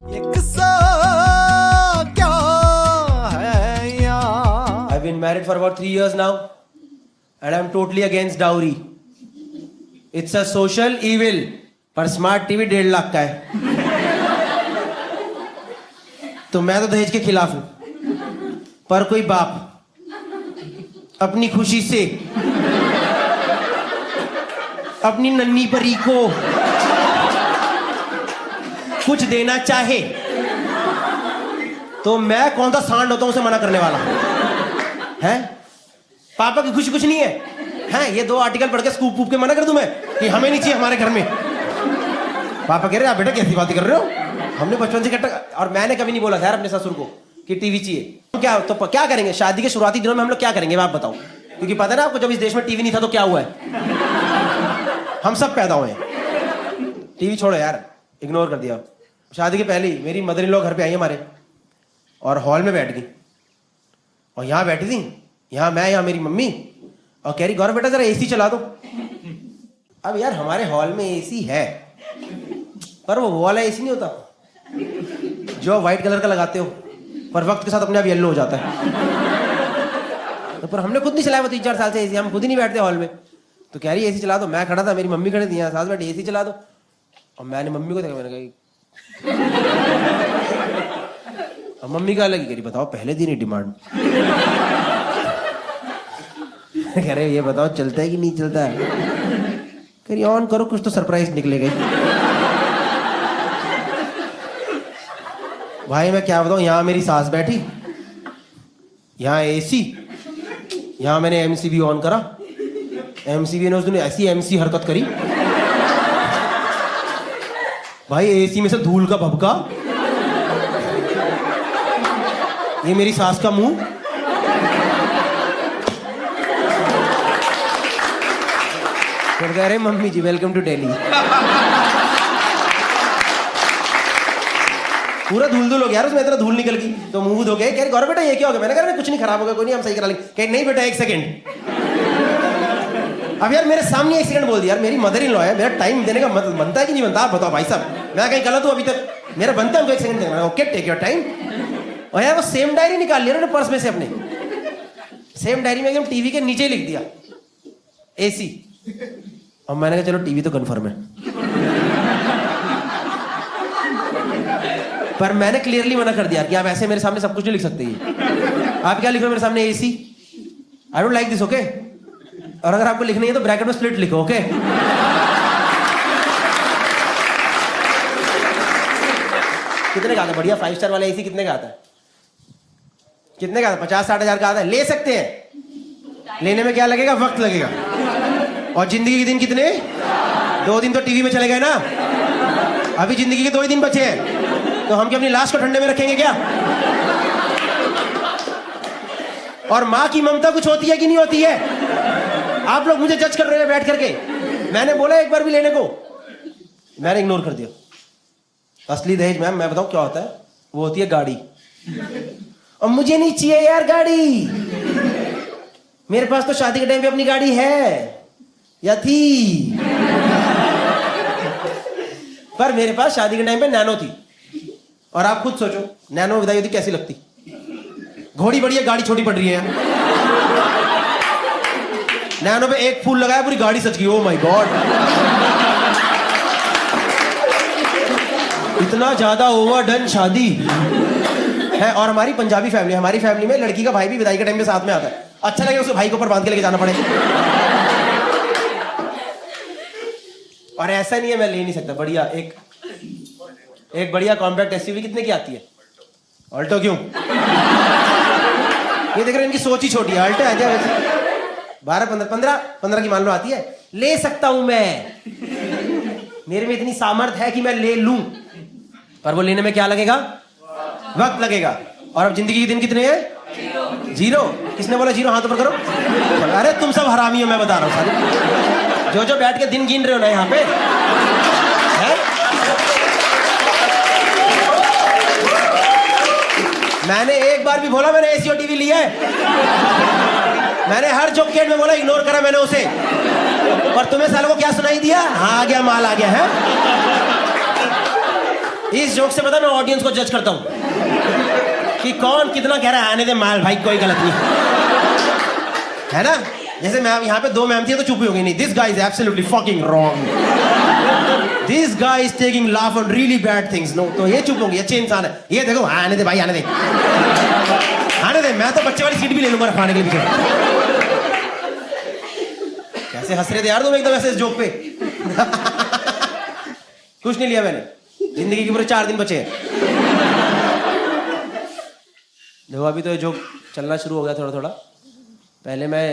I've been married for about 3 years now and I'm totally against dowry. It's a social evil. पर smart TV 1.5 lakh का है तो मैं तो दहेज के खिलाफ हूं। पर कोई बाप अपनी खुशी से अपनी नन्ही परी को कुछ देना चाहे तो मैं कौन सा सांड होता हूं उसे मना करने वाला है? पापा की खुशी कुछ नहीं है हैं? ये 2 आर्टिकल पढ़ के स्कूप वूप के मना कर दूं मैं कि हमें नहीं चाहिए हमारे घर में? पापा कह रहे आप बेटा कैसी बातें कर रहे हो? हमने बचपन से इकट्ठा और मैंने कभी नहीं बोला था यार अपने ससुर को कि टीवी चाहिए। क्या तो क्या करेंगे शादी के शुरुआती दिनों में हम लोग क्या करेंगे आप बताओ? क्योंकि पता है ना आपको जब इस देश में टीवी नहीं था तो क्या हुआ है? हम सब पैदा हुए हैं। टीवी छोड़ो यार, इग्नोर कर दिया। शादी के पहले ही मेरी मदर इन लॉ घर पे आई हमारे और हॉल में बैठ गई और यहाँ बैठी थी, यहाँ मैं यहाँ मेरी मम्मी और कह रही गौरव बेटा जरा एसी चला दो। अब यार हमारे हॉल में एसी है पर वो वाला एसी नहीं होता जो व्हाइट कलर का लगाते हो पर वक्त के साथ अपने आप येलो हो जाता है। तो पर हमने खुद नहीं चलाया वो 3-4 साल से एसी, हम खुद ही नहीं बैठते हॉल में। तो कह रही एसी चला दो, मैं खड़ा था मेरी मम्मी खड़ी थी यहाँ साथ बैठी एसी चला दो और मैंने मम्मी को देखा, मैंने कहा और मम्मी का अलग ही कह रही बताओ पहले दिन ही डिमांड कह रहे ये बताओ चलता है कि नहीं चलता है? कह रही ऑन करो कुछ तो सरप्राइज निकलेगा। भाई मैं क्या बताऊं, यहाँ मेरी सास बैठी, यहाँ एसी, यहाँ मैंने एमसीबी ऑन करा, एमसीबी ने उस दिन ऐसी एमसी हरकत करी भाई एसी में से धूल का भभका, ये मेरी सास का मुंह, फिर कह रहे mummy ji welcome to Delhi. पूरा धूल धूल हो गया यार उसमें, इतना धूल निकल गई तो मुंह धो गए। कह रहे गौरव बेटा ये क्या हो गया? मैंने कहा कुछ नहीं खराब हो गया, कोई नहीं हम सही करा लेंगे। कह नहीं बेटा 1 सेकंड। अब यार मेरे सामने 1 सेकंड बोल दिया यार, मेरी मदर इन लॉ है, मेरा टाइम देने का मतलब बनता है कि नहीं बनता? आप बताओ भाई साहब, मैं कहीं गलत हूं अभी तक? मेरा बनता है 1 सेकंड देना। Okay take your time. और यार वो सेम डायरी निकाल लिया ना पर्स में से अपने, सेम डायरी में एकदम टीवी के नीचे लिख दिया एसी। और मैंने कहा चलो टीवी तो कंफर्म है, पर मैंने क्लियरली मना कर दिया कि आप ऐसे मेरे सामने सब कुछ नहीं लिख सकते। आप क्या लिख रहे हो मेरे सामने? AC. I don't like this, okay? और अगर आपको लिखनी है तो ब्रैकेट में स्प्लिट लिखो, ओके? कितने का आता है बढ़िया 5 स्टार वाला एसी? कितने का आता है? कितने का आता है? 50-60 हजार का आता है। ले सकते हैं, लेने में क्या लगेगा? वक्त लगेगा। और जिंदगी के दिन कितने? 2 दिन तो टीवी में चले गए ना, अभी जिंदगी के 2 ही दिन बचे हैं, तो हम क्या अपनी लाश को ठंडे में रखेंगे क्या? और माँ की ममता कुछ होती है कि नहीं होती है? आप लोग मुझे जज कर रहे हैं बैठ करके। मैंने बोला एक बार भी लेने को, मैंने इग्नोर कर दिया। असली दहेज मैम मैं बताऊं क्या होता है? वो होती है गाड़ी। और मुझे नहीं चाहिए यार गाड़ी, मेरे पास तो शादी के टाइम पे अपनी गाड़ी है या थी, पर मेरे पास शादी के टाइम पे नैनो थी। और आप खुद सोचो नैनो विदाई होती कैसी लगती? घोड़ी बड़ी है गाड़ी छोटी पड़ रही है। नैनो पे एक फूल लगाया पूरी गाड़ी सज गई। ओ माय गॉड, इतना ज्यादा ओवरडन शादी है। और हमारी पंजाबी फैमिली, हमारी फैमिली में लड़की का भाई भी विदाई के टाइम पे साथ में आता है। अच्छा लगे उसके भाई को ऊपर बांध के लेके जाना पड़े। और ऐसा नहीं है मैं ले नहीं सकता। बढ़िया एक बढ़िया कॉम्पैक्ट एसयूवी कितने की आती है? ऑल्टो। क्यों? ये देख रहे हैं इनकी सोच ही छोटी है। ऑल्टो है 12-15 की मान लो आती है। ले सकता हूं मैं, मेरे में इतनी सामर्थ्य है कि मैं ले लूं, पर वो लेने में क्या लगेगा? वक्त लगेगा। और अब जिंदगी के दिन कितने हैं? 0। किसने बोला 0? हाथ ऊपर करो। अरे तुम सब हरामी हो, मैं बता रहा हूं सारे जो बैठ के दिन गिन रहे हो ना यहाँ पे है? मैंने एक बार भी बोला मैंने एसी और टीवी लिया है? मैंने हर जोकेट में बोला, इग्नोर करा मैंने उसे। और तुम्हें सालों को क्या सुनाई दिया? हाँ आ गया माल आ गया है। इस जोक से पता मैं ऑडियंस को जज करता हूं कि कौन कितना कह रहा है। आने दे माल भाई, कोई गलत नहीं है ना। जैसे मैम यहाँ पे 2 मैम थी तो चुप ही हो गई, नहीं this guy is absolutely fucking wrong, this guy is taking laugh on really bad things, no, तो ये चुप होंगी, अच्छे इंसान है। ये देखो आने दे भाई, आने दे आने दे, मैं तो बच्चे वाली सीट भी ले लूंगा खाने के लिए पीछे। कैसे हंस रहे थे यार तुम एकदम ऐसे इस जोक पे। कुछ नहीं लिया मैंने, जिंदगी के पूरे 4 दिन बचे हैं। देखो अभी तो ये जोक चलना शुरू हो गया थोड़ा थोड़ा। पहले मैं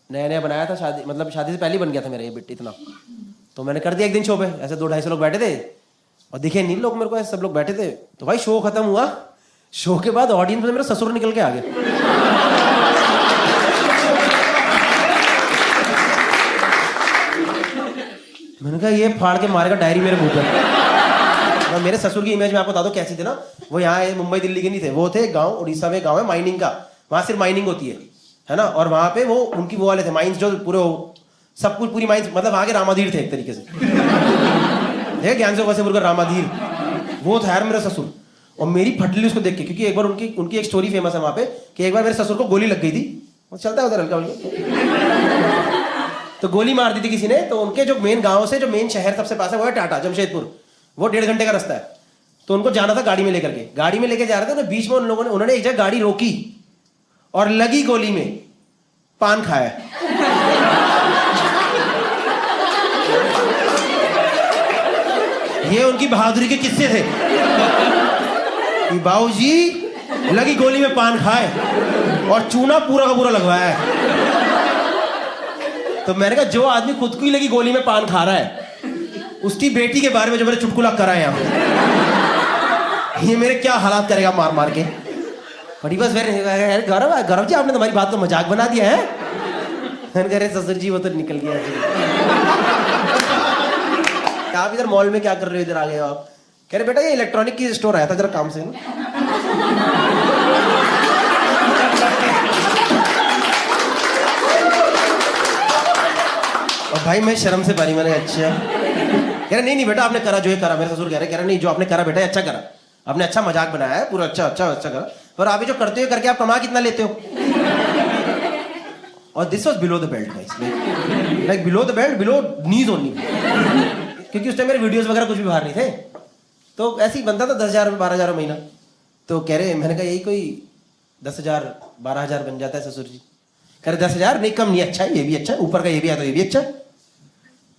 नया नया बनाया था, शादी मतलब शादी से पहले ही बन गया था मेरा ये बिट इतना, तो मैंने कर दिया एक दिन शो पे। ऐसे 200-250 लोग बैठे थे और दिखे नहीं लोग मेरे को, ऐसे सब लोग बैठे थे। तो भाई शो खत्म हुआ, शो के बाद ऑडियंस में मेरा ससुर निकल के आ गया। मैंने कहा ये फाड़ के मारेगा डायरी मेरे मुंह पर। मेरे ससुर की इमेज में आपको बता दो कैसी थी ना, वो यहाँ मुंबई दिल्ली के नहीं थे, वो थे गांव, उड़ीसा में गांव है माइनिंग का, वहां सिर्फ माइनिंग होती है ना। और वहां पे वो उनकी वो वाले थे माइंस, जो पूरे सब कुछ पूरी माइंस, मतलब वहां के रामाधीर थे एक तरीके से। ज्ञान से वैसे रामाधीर, वो था यार मेरा ससुर। और मेरी फटली उसको देख के, क्योंकि एक बार उनकी एक स्टोरी फेमस है वहां पे कि एक बार मेरे ससुर को गोली लग गई थी, वो चलता है उधर हल्का हल्का, तो गोली मार दी थी किसी ने। तो उनके जो मेन गांव से जो मेन शहर सबसे पास है वो है टाटा जमशेदपुर, वो 1.5 घंटे का रास्ता है। तो उनको जाना था गाड़ी में लेकर के, गाड़ी में लेके जा रहे थे, तो बीच में उन्होंने एक जगह गाड़ी रोकी और लगी गोली में, पान खाया। ये उनकी बहादुरी के किस्से थे कि बाबूजी लगी गोली में पान खाए और चूना पूरा का पूरा लगवाया है। तो मैंने कहा जो आदमी खुद को ही लगी गोली में पान खा रहा है, उसकी बेटी के बारे में जो मेरे चुटकुला करा है यहाँ, ये मेरे क्या हालात करेगा मार मार के। बड़ी बस गौरव जी आपने तुम्हारी बात को मजाक बना दिया है। मैंने कह रहे ससुर जी वो तो निकल गया। आप इधर मॉल में क्या कर रहे हो, इधर आ गए हो आप। कह रहे बेटा ये इलेक्ट्रॉनिक की स्टोर आया था जरा काम से ना। और भाई मैं शर्म से पारी, मैंने अच्छा। कह रहे नहीं बेटा आपने करा जो ये करा, मेरे ससुर कह रहे नहीं जो आपने करा बेटा अच्छा करा, आपने अच्छा मजाक बनाया है पूरा, अच्छा अच्छा अच्छा करा, पर आप जो करते हो करके आप कमा कितना लेते हो। और this was below the belt guys, like below the belt, below knees only, क्योंकि उस टाइम मेरे वीडियोस वगैरह कुछ भी बाहर नहीं थे। तो ऐसे ही बनता था 10,000-12,000 महीना। तो कह रहे, मैंने कहा यही कोई 10,000-12,000 बन जाता है ससुर जी। कह रहे 10,000 नहीं, कम नहीं, अच्छा है, ये भी अच्छा है, ऊपर का ये भी आता है, ये भी अच्छा है।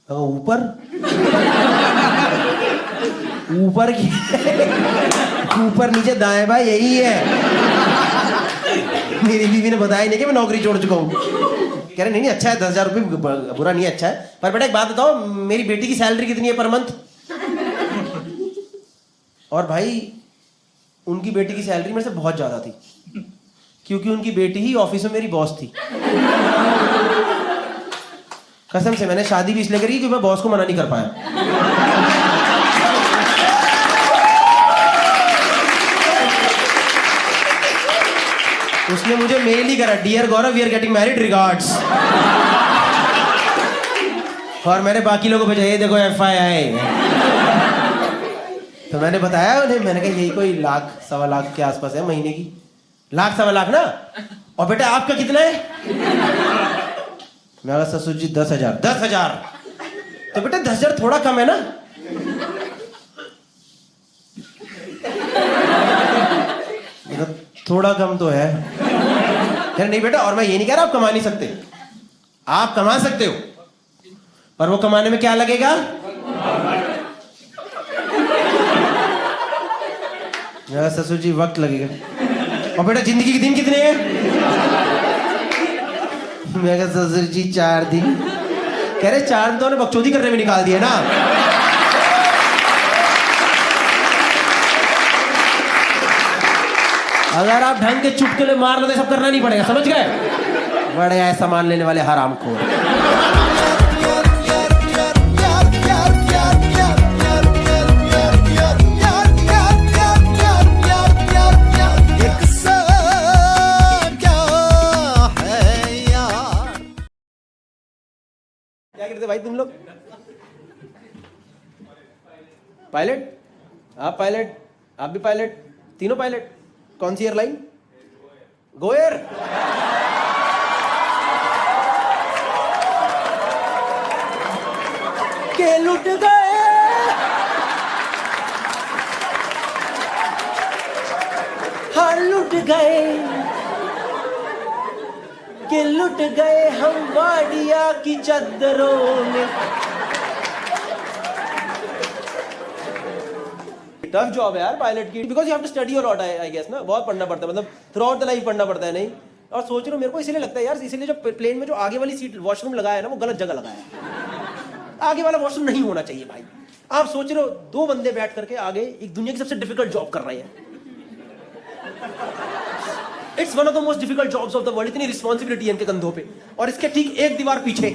ऊपर ऊपर की ऊपर नीचे दाएं बाएं यही है। मेरी बीवी ने बताया नहीं कि मैं नौकरी छोड़ चुका हूँ। कह रहे नहीं अच्छा है, 10,000 रुपये बुरा नहीं, अच्छा है। पर बेटा एक बात बताओ, मेरी बेटी की सैलरी कितनी है पर मंथ। और भाई उनकी बेटी की सैलरी मेरे से बहुत ज्यादा थी, क्योंकि उनकी बेटी ही ऑफिस में मेरी बॉस थी। कसम से मैंने शादी भी इसलिए करी क्योंकि मैं बॉस को मना नहीं कर पाया। उसने मुझे मेल ही करा, dear Gaurav we are getting married regards. और मैंने बाकी लोगों को भेजा, ये देखो FYI। तो मैंने बताया उन्हें, मैंने कहा यही कोई 1,00,000-1.25 लाख के आसपास है महीने की, 1,00,000-1.25 लाख ना। और बेटा आपका कितना है। मैं कहा ससुर जी 10,000। 10,000 तो बेटा 10,000 थोड़ा कम है ना। थोड़ा कम तो है। यार नहीं बेटा, और मैं ये नहीं कह रहा आप कमा नहीं सकते, आप कमा सकते हो, पर वो कमाने में क्या लगेगा। मेरा ससुर जी वक्त लगेगा। और बेटा जिंदगी के दिन कितने हैं। मैं कहा ससुर जी 4 दिन। कह रहे 4 दिन तो उन्हें बकचोदी करने में निकाल दिए ना। अगर आप ढंग के चुटकुले मार लो तो सब करना नहीं पड़ेगा, समझ गए। बड़े ऐसा सामान लेने वाले हरामखोर। क्या करते भाई तुम लोग। पायलट आप पायलट, आप भी पायलट, तीनों पायलट। कौन सी एयरलाइन? गोएयर। के लुट गए, हाँ लुट गए, के लुट गए हम वाडिया की चद्दरों में। टफ जॉब है यार पायलट की, because you have to study lot I guess ना, बहुत पढ़ना पड़ता है, मतलब थ्रू आउट द लाइफ पढ़ना पड़ता है। नहीं, और सोच रहा हूँ मेरे को इसलिए लगता है यार, इसलिए जो प्लेन में जो आगे वाली सीट वॉशरूम लगाया है ना, वो गलत जगह लगाया है। आगे वाला वॉशरूम नहीं होना चाहिए भाई। आप सोच रहे हो दो बंदे बैठ करके आगे एक दुनिया की सबसे डिफिकल्ट जॉब कर रहे हैं। It's one of the most difficult jobs of the world. इतनी रिस्पॉन्सिबिलिटी है इनके कंधों पे, और इसके ठीक एक दीवार पीछे,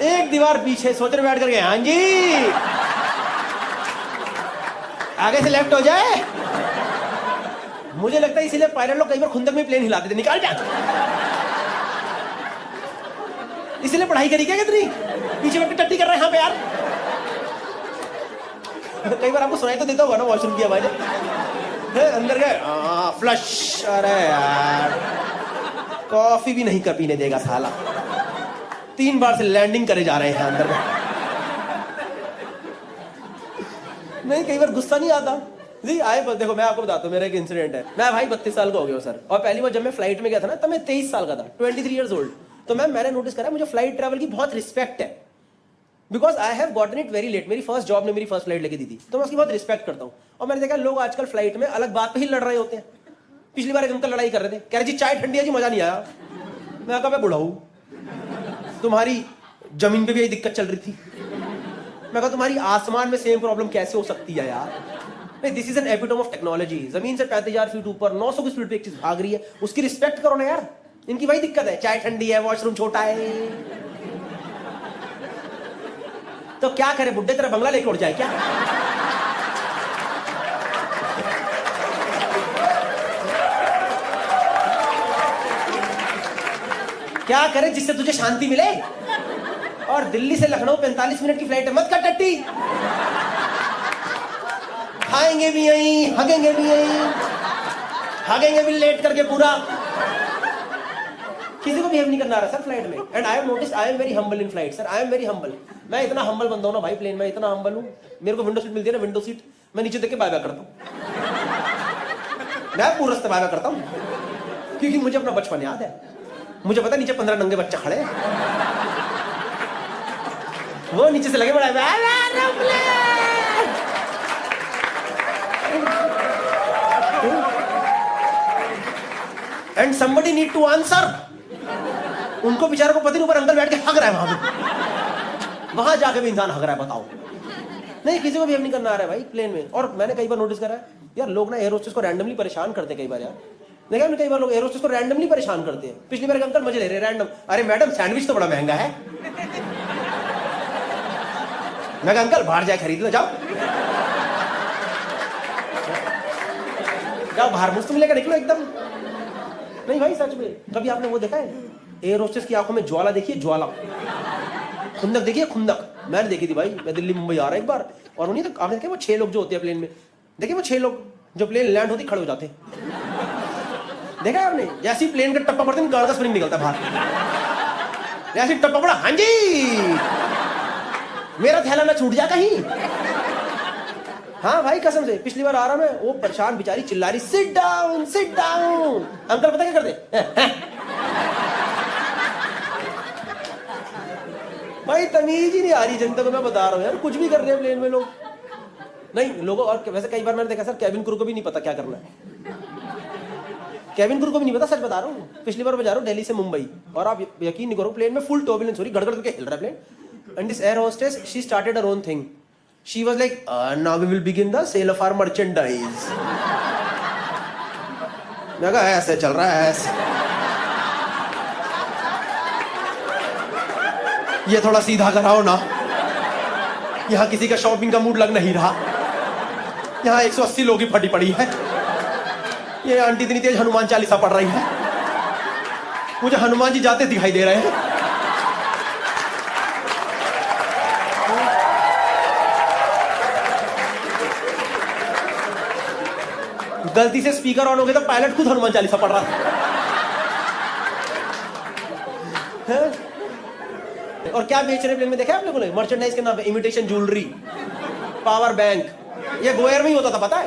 एक दीवार पीछे सोच रहे बैठ करके, हाँ जी आगे से लेफ्ट हो जाए। मुझे लगता है इसीलिए पायलट लोग कई बार खुंदक में प्लेन हिलाते थे, निकाल जा। इसीलिए पढ़ाई करी क्या कितनी, पीछे बैठ के टट्टी कर रहे हैं यहाँ पे यार। कई बार आपको सुनाई तो देता होगा ना वॉशरूम की आवाज, अंदर गए फ्लश। अरे यार कॉफी भी नहीं कर पीने देगा साला। 3 बार से लैंडिंग करे जा रहे हैं अंदर में। नहीं, कई बार गुस्सा नहीं आता जी आए। देखो मैं आपको बताता हूँ, मेरा एक इंसिडेंट है। मैं भाई 32 साल का हो गया सर, और पहली बार जब मैं फ्लाइट में गया था ना, तब मैं 23 साल का था, 23 ईयर्स ओल्ड। तो मैंने नोटिस करा मुझे फ्लाइट ट्रैवल की बहुत रिस्पेक्ट है, because I have gotten it very late. मेरी फर्स्ट जॉब ने मेरी फर्स्ट फ्लाइट लेके दी थी, तो मैं उसकी बहुत रिस्पेक्ट करता हूँ। और मैंने देखा लोग आजकल फ्लाइट में अलग बात पे ही लड़ रहे होते हैं। पिछली बार एक अंकल लड़ाई कर रहे थे, कह रहे जी चाय ठंडी है जी, मजा नहीं आया। मैं कहा मैं बूढ़ा हूं, तुम्हारी जमीन पे भी यही दिक्कत चल रही थी। मैं कहा तुम्हारी आसमान में सेम प्रॉब्लम कैसे हो सकती है यार। नहीं, this is an epitome of technology. जमीन से 35,000 फीट ऊपर 900 की स्पीड पे एक चीज भाग रही है, उसकी रिस्पेक्ट करो ना यार। इनकी वही दिक्कत है, चाय ठंडी है, वॉशरूम छोटा है। तो क्या करे, बुड्ढे तेरा बंगला लेके उड़ जाए क्या? क्या करे जिससे तुझे शांति मिले? और दिल्ली से लखनऊ 45 मिनट की फ्लाइट है, मत कर टट्टी। खाएंगे भी यहीं, हगेंगे भी यहीं, हगेंगे भी लेट करके पूरा। किसी को बिहेव नहीं करना रहा सर फ्लाइट में। And I have noticed I am very humble in flight sir, I am very humble. मैं इतना हम्बल बंदा हूं ना भाई, प्लेन में इतना हम्बल हूं। मेरे को विंडो सीट मिलती है ना, विंडो सीट, मैं नीचे देख के बाय बाय करता हूं। मैं पूरा रास्ते बाय बाय करता हूं, क्योंकि मुझे अपना बचपन याद है। मुझे पता नीचे 15 नंगे बच्चे खड़े हैं, वो नीचे से लगे बड़ा and somebody need to answer। उनको बेचारों को पता नहीं, ऊपर अंकल बैठ के हग रहा है वहां पे, वहां जाके भी इंसान हग रहा है, बताओ। नहीं, किसी को बिहेव नहीं करना आ रहा है भाई प्लेन में। और मैंने कई बार नोटिस करा है यार, लोग ना एयर होस्टेस को रैंडमली परेशान करते हैं कई बार यार। देखा हमने कई बार लोग एयर होस्टेस को रैंडमली परेशान करते हैं। पिछली बार एक अंकल मजे ले रहे रैंडम, अरे मैडम सैंडविच तो बड़ा महंगा है। मैं कहा अंकल बाहर जाए खरीद लो, जाओ जाओ बाहर, मुफ्त में लेकर निकलो एकदम। नहीं भाई सच में, कभी आपने वो देखा है एयर होस्टेस की आंखों में ज्वाला देखिए, ज्वाला, खुंदक देखिए, खुंदक। मैंने देखी थी भाई, मैं दिल्ली मुंबई आ रहा एक बार, और उन्हीं तक आपने देखे वो 6 लोग जो होते हैं प्लेन में, देखिए वो 6 लोग जो प्लेन लैंड होती खड़े हो जाते, देखा है आपने? जैसे ही प्लेन का टप्पा पड़ता है, गाड़ का स्प्रिंग निकलता बाहर, जैसे टप्पा पड़ा, हाँ जी मेरा थैला ना छूट जा कहीं। हाँ भाई कसम से, पिछली बार आ रहा मैं, वो परेशान बेचारी चिल्ला रही, sit down sit down. Uncle पता क्या करते भाई तमीज ही नहीं आ रही जनता को, मैं बता रहा हूँ यार, कुछ भी कर रहे हैं प्लेन में लोग। नहीं लोगों, और वैसे कई बार मैंने देखा सर कैबिन क्रू को भी नहीं पता क्या करना है, कैबिन क्रू को भी नहीं पता, सच बता रहा हूँ। पिछली बार मैं जा रहा हूँ दिल्ली से मुंबई, और आप यकीन नहीं करो प्लेन में फुल टर्बुलेंस हो रही, गड़गड़ करके हिल रहा है plane. And this air hostess she started her own thing, she was like now we will begin the sale of our merchandise. मैं कहा ऐसे चल रहा है ऐसे, ये थोड़ा सीधा कराओ ना, यहाँ किसी का शॉपिंग का मूड लग नहीं रहा, यहाँ 180 लोग की फटी पड़ी है, ये आंटी इतनी तेज हनुमान चालीसा पढ़ रही है, मुझे हनुमान जी जाते दिखाई दे रहे हैं। गलती से स्पीकर ऑन हो गया तो पायलट खुद हनुमान चालीसा पढ़ रहा है? और क्या बेच रहे प्लेन में देखा आपने बोले? मर्चेंडाइज के नाम पे इमिटेशन ज्वेलरी, पावर बैंक। ये गोयर में ही होता था पता है।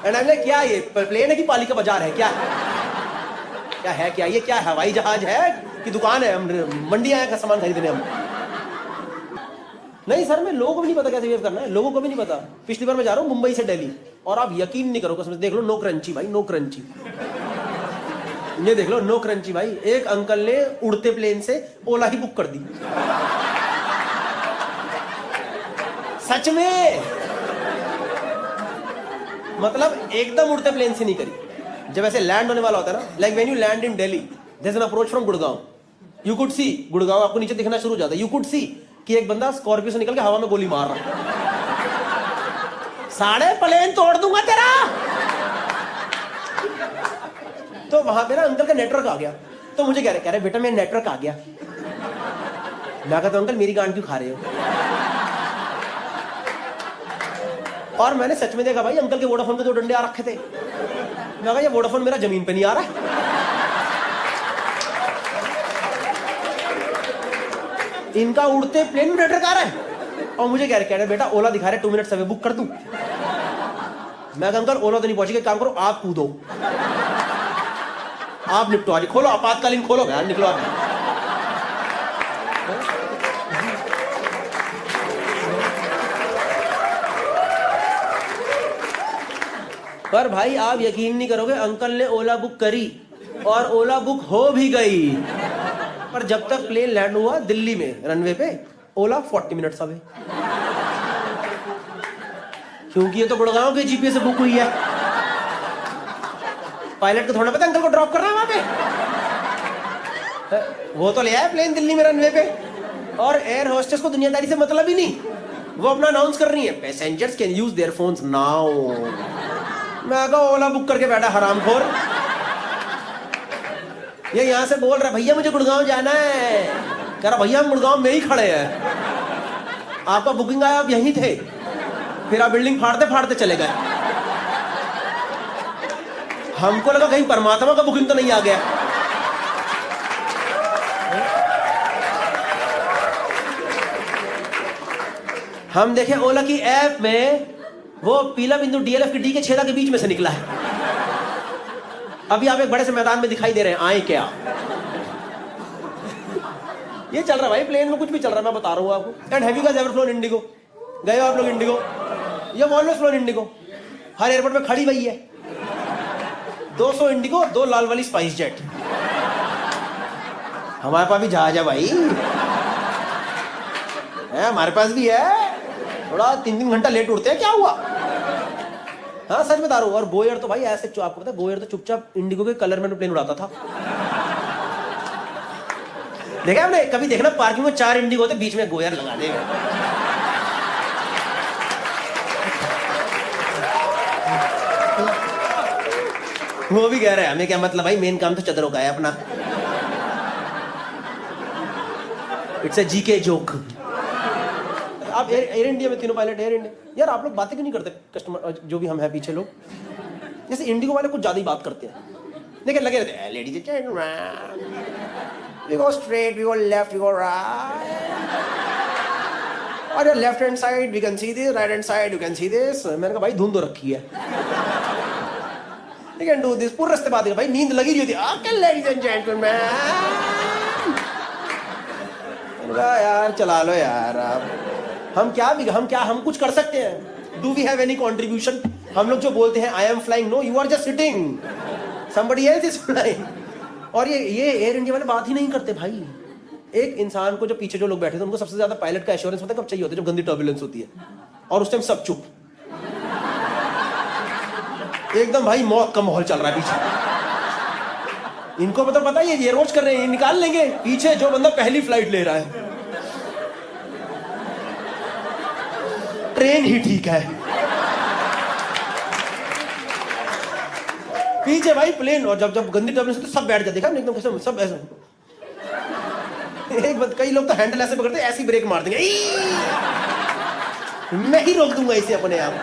एंड आई क्या ये प्लेन है कि पालिका बाजार है? क्या क्या है? क्या ये क्या हवाई जहाज है कि दुकान है? हम मंडी आए का सामान खरीदने हम। नहीं सर, मैं लोगों को भी नहीं पता कैसे बिहेव करना है, लोगों को भी नहीं पता। पिछली बार मैं जा रहा हूँ मुंबई से दिल्ली, और आप यकीन नहीं करो, कसम से देख लो, नो क्रंची भाई, नो क्रंची। ये देख लो, नो क्रंची भाई। एक अंकल ने उड़ते प्लेन से ओला ही बुक कर दी, सच में, मतलब एकदम उड़ते प्लेन से नहीं करी। जब ऐसे लैंड होने वाला होता है ना, like when you land in Delhi, there is an approach from Gurgaon, you could see, Gurgaon आपको नीचे दिखना शुरू हो जाता है, यू कुड सी कि एक बंदा स्कॉर्पियो से निकल के हवा में गोली मार रहा है। साढ़े प्लेन तोड़ दूंगा तेरा। तो वहां पे ना अंकल का नेटवर्क आ गया, तो मुझे कह रहे बेटा मेरा नेटवर्क आ गया। मैं कहता अंकल मेरी गांड क्यों खा रहे हो? और मैंने सच में देखा भाई, अंकल के वोडाफोन पे 2 डंडे आ रखे थे। मैं कहा ये वोडाफोन मेरा जमीन पे नहीं आ रहा है। इनका उड़ते प्लेन में नेटवर्क आ रहा है, और मुझे कह रहे बेटा ओला दिखा रहे 2 मिनट से बुक कर दूं। मैं कहा अंकल ओला तो नहीं पहुंचेगा, काम करो आप कूदो, आप निपटो, आज खोलो आपातकालीन, खोलो यार, निकलो आप। पर भाई आप यकीन नहीं करोगे, अंकल ने ओला बुक करी और ओला बुक हो भी गई, पर जब तक प्लेन लैंड हुआ दिल्ली में रनवे पे, ओला 40 मिनट्स अवे, क्योंकि ये तो गुड़गांव के जीपीएस से बुक हुई है। पायलट को थोड़ा पता अंकल को ड्रॉप कर रहा है वहां पे, वो तो ले आया प्लेन दिल्ली में रनवे पे, और एयर होस्टेस को दुनियादारी से मतलब ही नहीं, वो अपना अनाउंस कर रही है passengers can use their phones now. मैं कहा ओला बुक करके बैठा हरामखोर, ये यहां से बोल रहा भैया मुझे गुड़गांव जाना है, कह रहा भैया हम गुड़गांव में ही खड़े हैं, आपका बुकिंग आया आप यहीं थे, फिर आप बिल्डिंग फाड़ते फाड़ते चले गए। हमको लगा कहीं परमात्मा का बुकिंग तो नहीं आ गया। हम देखे ओला की ऐप में वो पीला बिंदु डीएलएफ के डी के छेदा के बीच में से निकला है। अभी आप एक बड़े से मैदान में दिखाई दे रहे हैं, आए क्या? ये चल रहा है भाई, प्लेन में कुछ भी चल रहा है, मैं बता रहा हूं आपको। And have you guys ever phloem Indigo? गए हो आप लोग इंडिगो? ये ऑलवेज फ्लोन इंडिगो, हर एयरपोर्ट में खड़ी हुई है। 200 इंडिगो, 2 लाल वाली स्पाइस जेट। हमारे पास भी जहाज है भाई, हमारे पास भी है, थोड़ा 3-3 घंटा लेट उड़ते हैं, क्या हुआ? हाँ सच बता रहा हूँ। और गोयर तो भाई ऐसे, आपको पता है गोयर तो चुपचाप इंडिगो के कलर में प्लेन उड़ाता था। देखा आपने? कभी देखना पार्किंग में 4 इंडिगो होते, बीच में गोयर लगा देगा। वो भी कह रहे हैं हमें क्या मतलब भाई, मेन काम तो चदरों का है अपना। It's a GK joke. आप एयर इंडिया में तीनों पायलट, एयर इंडिया, यार आप लोग बातें क्यों नहीं करते? कस्टमर जो भी हम हैं पीछे लोग, जैसे इंडिगो वाले कुछ ज्यादा ही बात करते हैं। देखिए लगे रहते हैं ladies gentleman, we go straight, we go left, we go right, और your left hand side we can see this, right hand side you can see this. मैंने कहा भाई धुंध तो रखी है, वी कैन डू दिस। पूरे रास्ते बात है भाई, नींद लगी रही होती है, ओके लेडीज एंड जेंटलमैन। यार चला लो यार आप, हम कुछ कर सकते हैं? Do we have any contribution? हम लोग जो बोलते हैं I am flying, no you are just sitting, somebody else is flying. और ये एयर इंडिया वाले बात ही नहीं करते भाई। एक इंसान को जो पीछे जो लोग बैठे थे उनको सबसे ज्यादा पायलट का एश्योरेंस पता है कब चाहिए होता है? जब गंदी टर्बुलेंस होती है, और उस टाइम सब चुप, एकदम भाई मौत का माहौल चल रहा है पीछे। इनको मतलब पता है ये रोज कर रहे हैं, निकाल लेंगे पीछे जो बंदा पहली फ्लाइट ले रहा है। ट्रेन ही ठीक है, पीछे भाई प्लेन, और जब गंदी टर्बुलेंस तो सब बैठ जाते, देखा एकदम कैसे सब ऐसे। कई लोग तो हैंडल ऐसे पकड़ते ऐसे ही ब्रेक मार देंगे, मैं ही रोक दूंगा इसे अपने आप।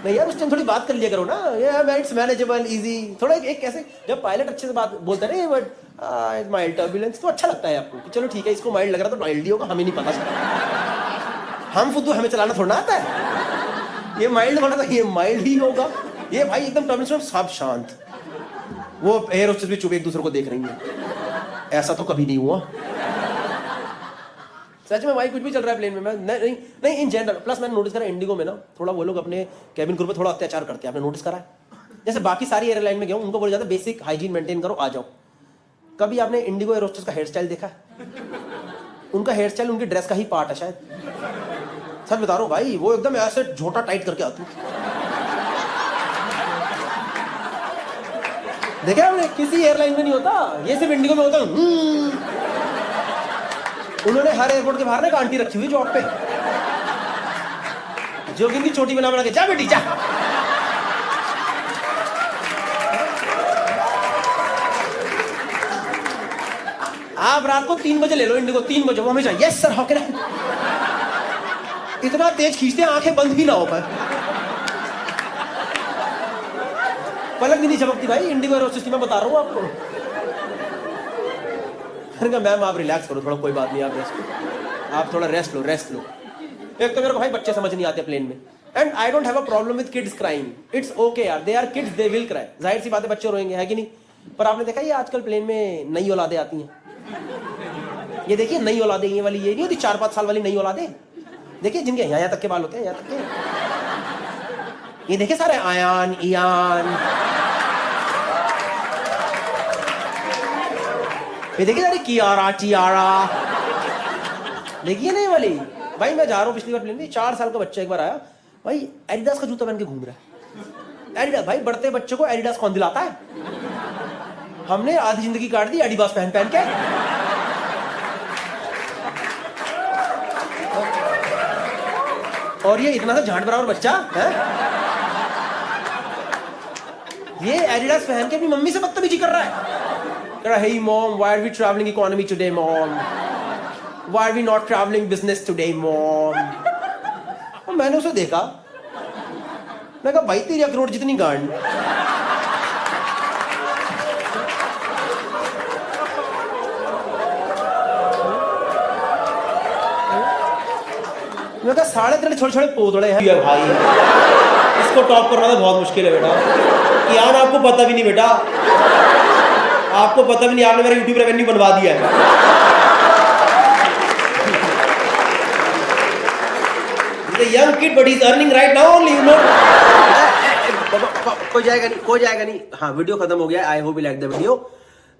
नहीं यार उस टाइम थोड़ी बात कर लिया करो ना, यार इट्स मैनेजेबल इजी, थोड़ा एक कैसे जब पायलट अच्छे से बात बोलता है ना ये वर्ड माइल्ड टर्बुलेंस, तो अच्छा लगता है आपको कि चलो ठीक है इसको माइल्ड लग रहा तो माइल्ड ही होगा, हमें नहीं पता चला, हम फुद्दू हमें चलाना थोड़ा आता है, ये माइल्ड बना था ये माइल्ड ही होगा। ये भाई एकदम टर्बुलेंस में सब शांत, वो एयर होस्टेस भी चुप एक दूसरे को देख रही है, ऐसा तो कभी नहीं हुआ सच में भाई, कुछ भी चल रहा है प्लेन में। मैं नहीं इन जनरल, प्लस मैंने नोटिस करा इंडिगो में ना थोड़ा वो लोग अपने कैबिन क्रू पे थोड़ा अत्याचार करते हैं, आपने नोटिस करा है? जैसे बाकी सारी एयरलाइन में गया उनको बोला जाता है बेसिक हाइजीन मेंटेन करो आ जाओ, कभी आपने इंडिगो एयर होस्टेस का हेयर स्टाइल देखा? उनका हेयर स्टाइल उनकी ड्रेस का ही पार्ट है शायद, सच बता रहा हूँ भाई, वो एकदम ऐसे झोटा टाइट करके आती देखा आपने? किसी एयरलाइन में नहीं होता, ये सिर्फ इंडिगो में होता। उन्होंने हर एयरपोर्ट के बाहर ना एक आंटी रखी हुई जॉब पे, जो कि इनकी छोटी बना के जा बेटी जा, आप रात को 3 बजे ले लो इंडिगो, 3 बजे वो हमेशा yes sir how can I, इतना तेज खींचते हैं आंखें बंद ही ना हो पाए, पलक भी नहीं झपकती भाई इंडिगो एयर होस्टेस की, मैं बता रहा हूँ आपको। मैम आप रिलैक्स करो थोड़ा, कोई बात नहीं, आप रेस्ट लो, आप थोड़ा रेस्ट लो। एक तो मेरे को भाई बच्चे समझ नहीं आते प्लेन में, and I don't have a problem with kids crying, it's okay यार, they are kids they will cry, जाहिर सी बात है बच्चे रोएंगे, है कि नहीं? पर आपने देखा ये आजकल प्लेन में नई औलादें आती हैं, ये देखिए नई औलादें, ये वाली ये नहीं होती 4-5 साल वाली नई औलादें, देखिए जिनके यहाँ तक के बाल होते हैं, यहाँ तक के, ये देखिए सारे आयान ईयान, ये देखिए सारी कियारा चियारा, देखिए नहीं वाली भाई। मैं जा रहा हूँ पिछली बार प्लेन में, 4 साल का बच्चा एक बार आया भाई, एडिडास का जूता पहन के घूम रहा है। एडिडास भाई, बढ़ते बच्चे को एडिडास कौन दिलाता है? हमने आधी जिंदगी काट दी एडिडास पहन के। और ये इतना सा झांट बराबर बच्चा है, ये एडिडास पहन के अपनी मम्मी से बदतमीजी कर रहा है। Hey mom, why are we traveling economy today, mom? Why are we not traveling business today, mom? और मैंने उसे देखा, मैं कहा भाई तेरी अखरोट जितनी गांड। मैं कहा 3.5 छोटे-छोटे पोतड़े हैं भाई, इसको टॉप करना तो बहुत मुश्किल है बेटा, क्या ना आपको पता भी नहीं बेटा, आपको पता भी नहीं, आपने मेरा YouTube रेवेन्यू बनवा दिया है। The young kid, but he's earning right now only, you know. कोई जाएगा नहीं। हाँ, वीडियो खत्म हो गया। I hope you like the video.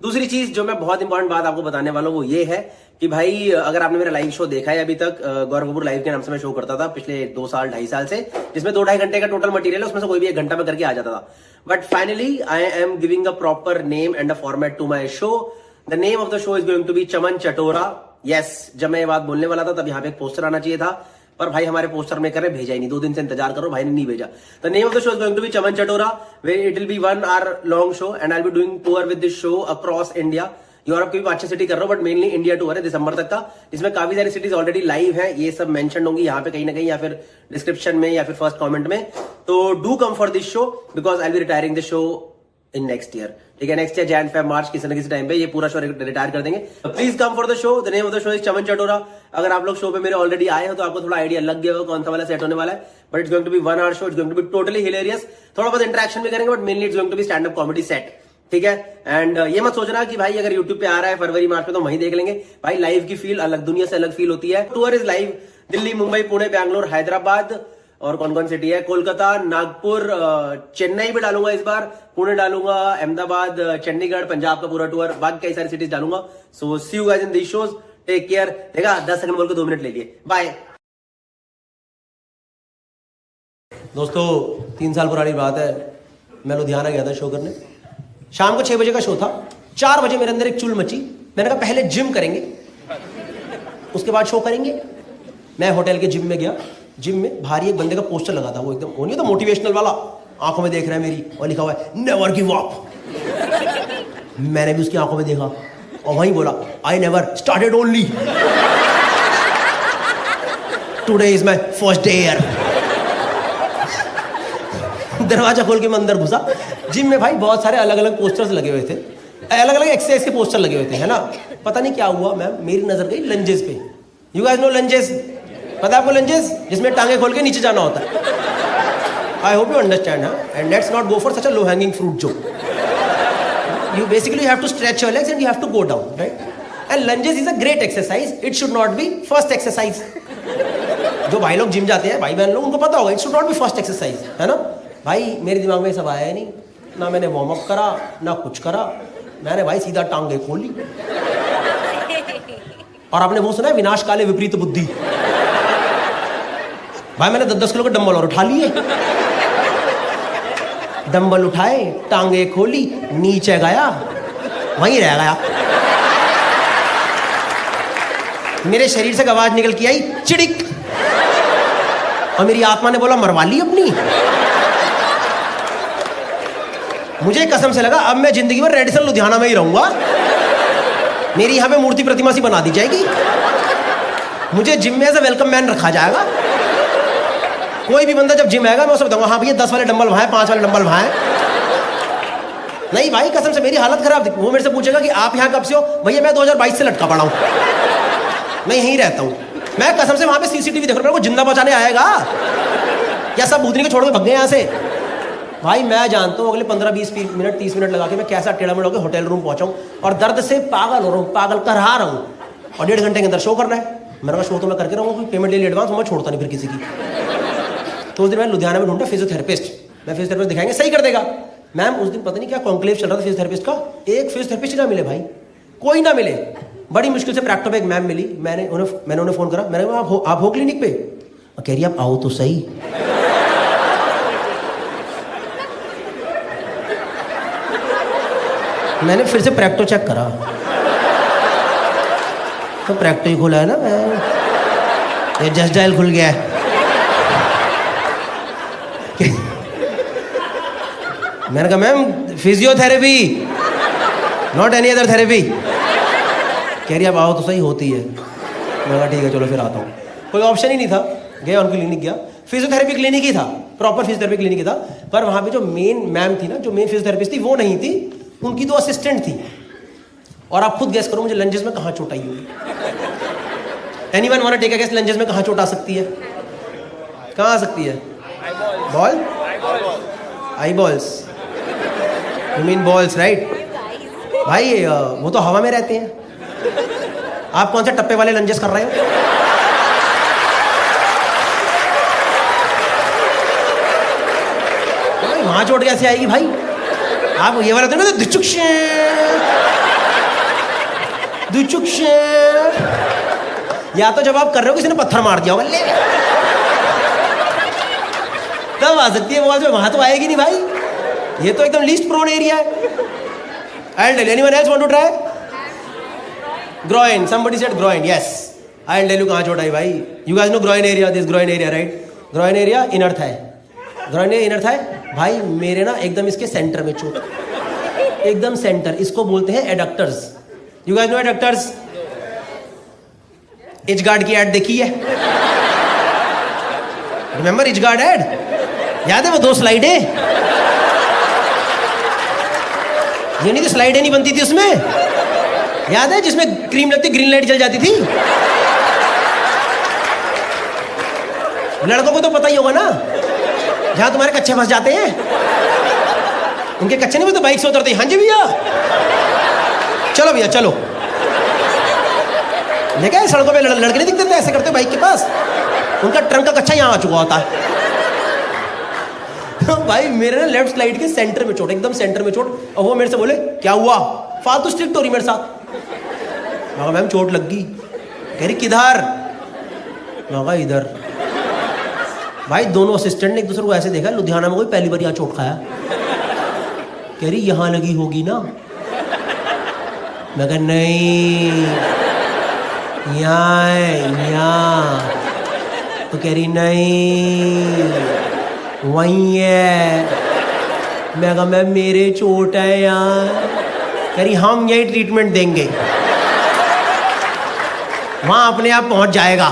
दूसरी चीज जो मैं बहुत इंपॉर्टेंट बात आपको बताने वाला हूँ वो ये है कि भाई अगर आपने मेरा लाइव शो देखा है अभी तक, गौरव कपूर लाइव के नाम से मैं शो करता था पिछले 2 साल 2.5 साल से, जिसमें 2-2.5 घंटे का टोटल मटेरियल है, उसमें से कोई भी 1 घंटा में करके आ जाता था। But finally I am giving a proper name and a format to my show. The name of the show is going to be Chaman Chatora. Yes, जब मैं ये बात बोलने वाला था तब यहाँ पे एक पोस्टर आना चाहिए था, पर भाई हमारे पोस्टर मेकर ने भेजा ही नहीं, 2 दिन से इंतजार करो, भाई ने नहीं भेजा। The name of the show is going to be Chaman Chatora, where it will be 1 hour long show and I will be doing tour with this show across India. Europe की भी 5-6 सिटी कर रहा हूँ, बट मेनली इंडिया टूर है दिसंबर तक का, जिसमें काफी सारी सिटीज ऑलरेडी लाइव है, ये सब मेंशन होंगी यहाँ पे कहीं ना कहीं, या फिर डिस्क्रिप्शन में या फिर फर्स्ट कमेंट में। तो do come for this show because I will B retiring this show in next year, ठीक है? Next year Jan, Feb, March किसी न किसी टाइम पे ये पूरा शो रिटायर कर देंगे। Please come for the show. The name of the show is Chaman Chatora. अगर आप लोग शो पे मेरे ऑलरेडी आए हो तो आपको थोड़ा आइडिया लग गया हो कौन सा वाला सेट होने वाला है, but it's going to be 1 hour show, it's going to be totally hilarious. थोड़ा बहुत इंटरेक्शन भी करेंगे, but mainly it's going to be stand up comedy set, ठीक है? एंड ये मत सोचना कि भाई अगर यूट्यूब पे आ रहा है फरवरी मार्च में तो वहीं देख लेंगे, भाई लाइव की फील अलग, दुनिया से अलग फील होती है। Tour is live Delhi, Mumbai, Pune, Bangalore, Hyderabad, और कौन कौन सिटी है, कोलकाता, नागपुर, चेन्नई भी डालूंगा इस बार, पुणे डालूंगा, अहमदाबाद, चंडीगढ़, पंजाब का पूरा टूर, बाकी कई सारी सिटीज डालूंगा। So see you guys in these shows, take care. देखा 10 सेकंड बोल के 2 मिनट ले लिए, बाय। दोस्तों 3 साल पुरानी बात है, मैं लुधियाना गया था शो करने, शाम को 6 बजे का शो था। 4 बजे मेरे अंदर एक चुल मची, मैंने कहा पहले जिम करेंगे उसके बाद शो करेंगे। मैं होटल के जिम में गया, जिम में भारी एक बंदे का पोस्टर लगा था, वो एकदम वो नहीं था मोटिवेशनल वाला, आंखों में देख रहा है मेरी और लिखा हुआ है नेवर गिव अप। मैंने भी उसकी आंखों में देखा और वहीं बोला I never started only, today is my first day here. दरवाजा खोल के मैं अंदर घुसा। जिम में भाई बहुत सारे अलग अलग पोस्टर्स लगे हुए थे, अलग अलग एक्सरसाइज के पोस्टर लगे हुए थे, है ना। पता नहीं क्या हुआ मैम, मेरी नजर गई लंजेस पे। You guys know lunges? पता है आपको लंजेस? जिसमें टांगे खोल के नीचे जाना होता है। I hope you understand, and let's not go for such a low hanging fruit जो you basically have to stretch your legs and you have to go down, right? And lunges is a great exercise. It should not be first exercise. जो भाई लोग gym जाते हैं, भाई बहन लोग, उनको पता होगा it should not be first exercise, है ना भाई। मेरे दिमाग में सब आया नहीं, ना मैंने वार्म अप करा ना कुछ करा, मैंने भाई सीधा टांगे खोली। और आपने वो सुना है विनाश काले विपरीत बुद्धि? भाई मैंने 10-10 किलो के डंबल और उठा लिए, डंबल उठाए, टांगे खोली, नीचे गया, वहीं रह गया। मेरे शरीर से आवाज निकल के आई चिड़िक, और मेरी आत्मा ने बोला मरवा ली अपनी। मुझे कसम से लगा अब मैं जिंदगी भर रेडिसन लुधियाना में ही रहूंगा, मेरी यहां पे मूर्ति प्रतिमा सी बना दी जाएगी, मुझे जिम में एज अ वेलकम मैन रखा जाएगा। कोई भी बंदा जब जिम आएगा मैं उसे बताऊंगा, हाँ भैया 10 वाले डंबल वहां है, 5 वाले डंबल वहां है। नहीं भाई कसम से मेरी हालत खराब थी। वो मेरे से पूछेगा कि आप यहाँ कब से हो? भैया मैं 2022 से लटका पड़ा हूँ, मैं यहीं रहता हूँ। मैं कसम से वहां पे सीसीटीवी देख रहा हूँ, जिंदा बचाने आएगा या सब भूतनी को छोड़ के भग गए यहाँ से। भाई मैं जानता हूँ अगले 15-20 मिनट 30 मिनट लगा के मैं कैसा टेढ़ा मेढ़ा होकर होटल रूम पहुंचाऊँ, और दर्द से पागल हो रहा हूँ, पागल करहा रहा हूँ, और 1.5 घंटे के अंदर शो करना है। मैंने कहा शो तो मैं करके रहूँगा, पेमेंट ले ली एडवांस, मैं छोड़ता नहीं फिर किसी की। तो उस दिन मैं लुधियाना में ढूंढा फिजियोथेरेपिस्ट, मैं फिजियोथेरेपिस्ट दिखाएंगे सही कर देगा। मैम उस दिन पता नहीं क्या कॉन्क्लेव चल रहा था फिजियोथेरेपिस्ट का, एक फिजियोथेरेपिस्ट ही ना मिले भाई, कोई ना मिले। बड़ी मुश्किल से प्रैक्टो पे एक मैम मिली, मैंने उन्हें फोन करा, मैंने कहा आप हो क्लिनिक पे? कह रही आप आओ तो सही। मैंने फिर से प्रैक्टो चेक करा, तो प्रैक्टो ही खुला है ना, ये जस्ट डायल खुल गया है। मैंने कहा ma'am physiotherapy, not any other therapy. कह रही आप आओ तो सही, होती है। मैं कहा ठीक है चलो फिर आता हूँ। कोई ऑप्शन ही नहीं था, गया उनकी क्लिनिक गया, फिजियोथेरेपी क्लिनिक ही था, प्रॉपर फिजियोथेरेपी क्लिनिक ही था। पर वहाँ पे जो मेन मैम थी ना, जो मेन फिजियोथेरेपिस्ट थी वो नहीं थी, उनकी 2 असिस्टेंट थी। और आप खुद गेस करो मुझे लंजेस में कहाँ चोट आई होगी। Anyone want to take a guess lunges में कहाँ चोट आ सकती है? कहाँ आ सकती है? Ball, I balls, you mean balls right? भाई वो तो हवा में रहते हैं। आप कौन से टप्पे वाले लंजेस कर रहे हो? भाई वहां चोट कैसे आएगी भाई? आप ये वाला तो ना दुचुक्ष, या तो जब आप कर रहे हो किसी ने पत्थर मार दिया होगा ले, तब आ सकती है वो, वहां तो आएगी नहीं भाई, ये तो एकदम लीस्ट प्रोन एरिया है। I'll tell you. Anyone else want to try? Groin. Somebody said groin. Yes. I'll tell you कहाँ चोट आई भाई. You guys know groin area. This groin area, right? Groin area inner thigh. Groin area inner thigh. भाई मेरे ना एकदम इसके centre में चोट, एकदम सेंटर। इसको बोलते हैं एडक्टर्स। You guys know एडक्टर्स? इचगार्ड की एड देखी है? Remember Itchguard ad? याद है वो 2 स्लाइडें? ये नहीं तो स्लाइडें नहीं बनती थी उसमें, याद है? जिसमें क्रीम लगती ग्रीन लाइट जल जाती थी। लड़कों को तो पता ही होगा ना, जहां तुम्हारे कच्चे फंस जाते हैं, उनके कच्चे नहीं, तो बाइक से उतरते हैं, हाँ जी भैया चलो भैया चलो। देखा है सड़कों पे लड़के नहीं दिखते थे ऐसे करते बाइक के पास, उनका ट्रंक का कच्चा यहाँ आ चुका होता है। भाई मेरे ना लेफ्ट स्लाइड के सेंटर में चोट, एकदम सेंटर में चोट। और वो मेरे से बोले क्या हुआ? फालतू स्ट्रिक्ट हो रही मेरे साथ। मैं मैम चोट लग गई। कह रही किधर? मैं इधर। भाई दोनों असिस्टेंट ने एक दूसरे को ऐसे देखा, लुधियाना में कोई पहली बार यहाँ चोट खाया। कह रही यहाँ लगी होगी ना? मैं कहा नहीं यहाँ है, यहाँ। तो कह रही नहीं वही है। मैं कहा मैम मेरे चोट है यहाँ। कह रही हम यही ट्रीटमेंट देंगे, वहां अपने आप पहुंच जाएगा।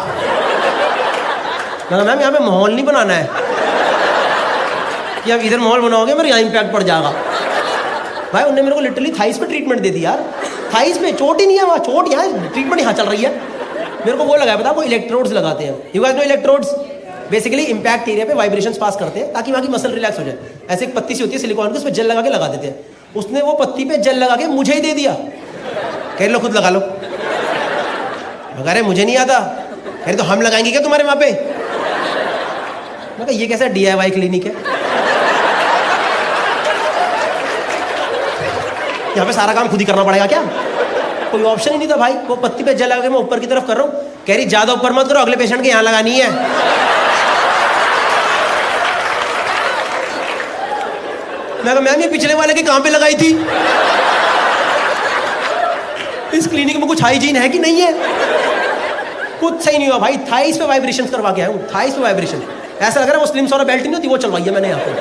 मैं कहा मैम यहाँ पे माहौल नहीं बनाना है, कि अब इधर माहौल बनाओगे मेरे यहाँ इम्पैक्ट पड़ जाएगा। भाई उन्होंने मेरे को लिटरली थाइस पे ट्रीटमेंट दे दी यार। थाइस पे चोट ही नहीं है, वहाँ चोट यहाँ, ट्रीटमेंट यहाँ चल रही है। मेरे को वो लगाया, पता, वो इलेक्ट्रोड्स लगाते हैं। You guys know electrodes? Basically impact area पे वाइब्रेशंस पास करते हैं ताकि वहाँ की मसल रिलैक्स हो जाए। ऐसे एक पत्ती सी होती है सिलिकॉन की, उस पर जेल लगा के लगा देते हैं। उसने वो पत्ती पे जेल लगा के मुझे ही दे दिया, कह लो खुद लगा लो। अरे मुझे नहीं आता, अरे तो हम लगाएंगे क्या तुम्हारे वहाँ पे? मैं कहा ये कैसा DIY क्लिनिक है, यहाँ पे सारा काम खुद ही करना पड़ेगा क्या? कोई ऑप्शन ही नहीं था भाई। वो पत्ती पे जल लगा के मैं ऊपर की तरफ कर रहा हूँ, कह रही ज्यादा ऊपर मत करो, अगले पेशेंट के यहाँ लगानी है। मैं कहा मैम ये पिछले वाले के कहाँ पे लगाई थी? इस क्लिनिक में कुछ हाइजीन है कि नहीं है? कुछ सही नहीं हुआ भाई। थाइस पे वाइब्रेशंस करवा के आया हूँ, थाइस पे वाइब्रेशन। ऐसा लग रहा है वो स्लिम सोना बेल्ट नहीं होती, वो चलवाई है मैंने यहाँ पे।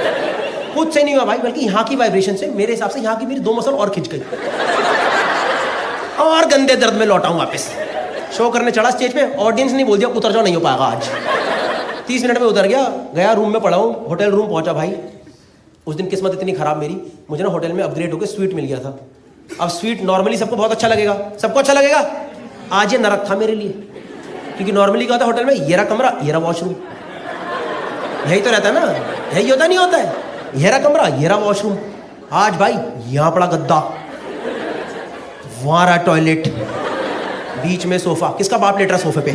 कुछ सही नहीं हुआ भाई, बल्कि यहाँ की वाइब्रेशन से मेरे हिसाब से यहाँ की मेरी 2 मसल और खिंच गई और गंदे दर्द में लौटा हूँ वापस। शो करने चढ़ा स्टेज पे, ऑडियंस नहीं बोल दिया उतर जाओ, नहीं हो पाएगा आज। 30 मिनट में उतर गया रूम में पड़ा हूँ। होटल रूम पहुंचा भाई। उस दिन किस्मत इतनी खराब मेरी, मुझे ना होटल में अपग्रेड होकर स्वीट मिल गया था। अब स्वीट नॉर्मली सबको बहुत अच्छा लगेगा, सबको अच्छा लगेगा। आज ये नरक था मेरे लिए, क्योंकि नॉर्मली क्या होता है होटल में, ये रहा कमरा, ये रहा वॉशरूम, यही तो रहता है ना, यही होता नहीं होता है? ये रहा कमरा, ये रहा वॉशरूम। आज भाई यहाँ पड़ा गद्दा, वहां रहा टॉयलेट, बीच में सोफा। किसका बाप लेट रहा सोफे पे?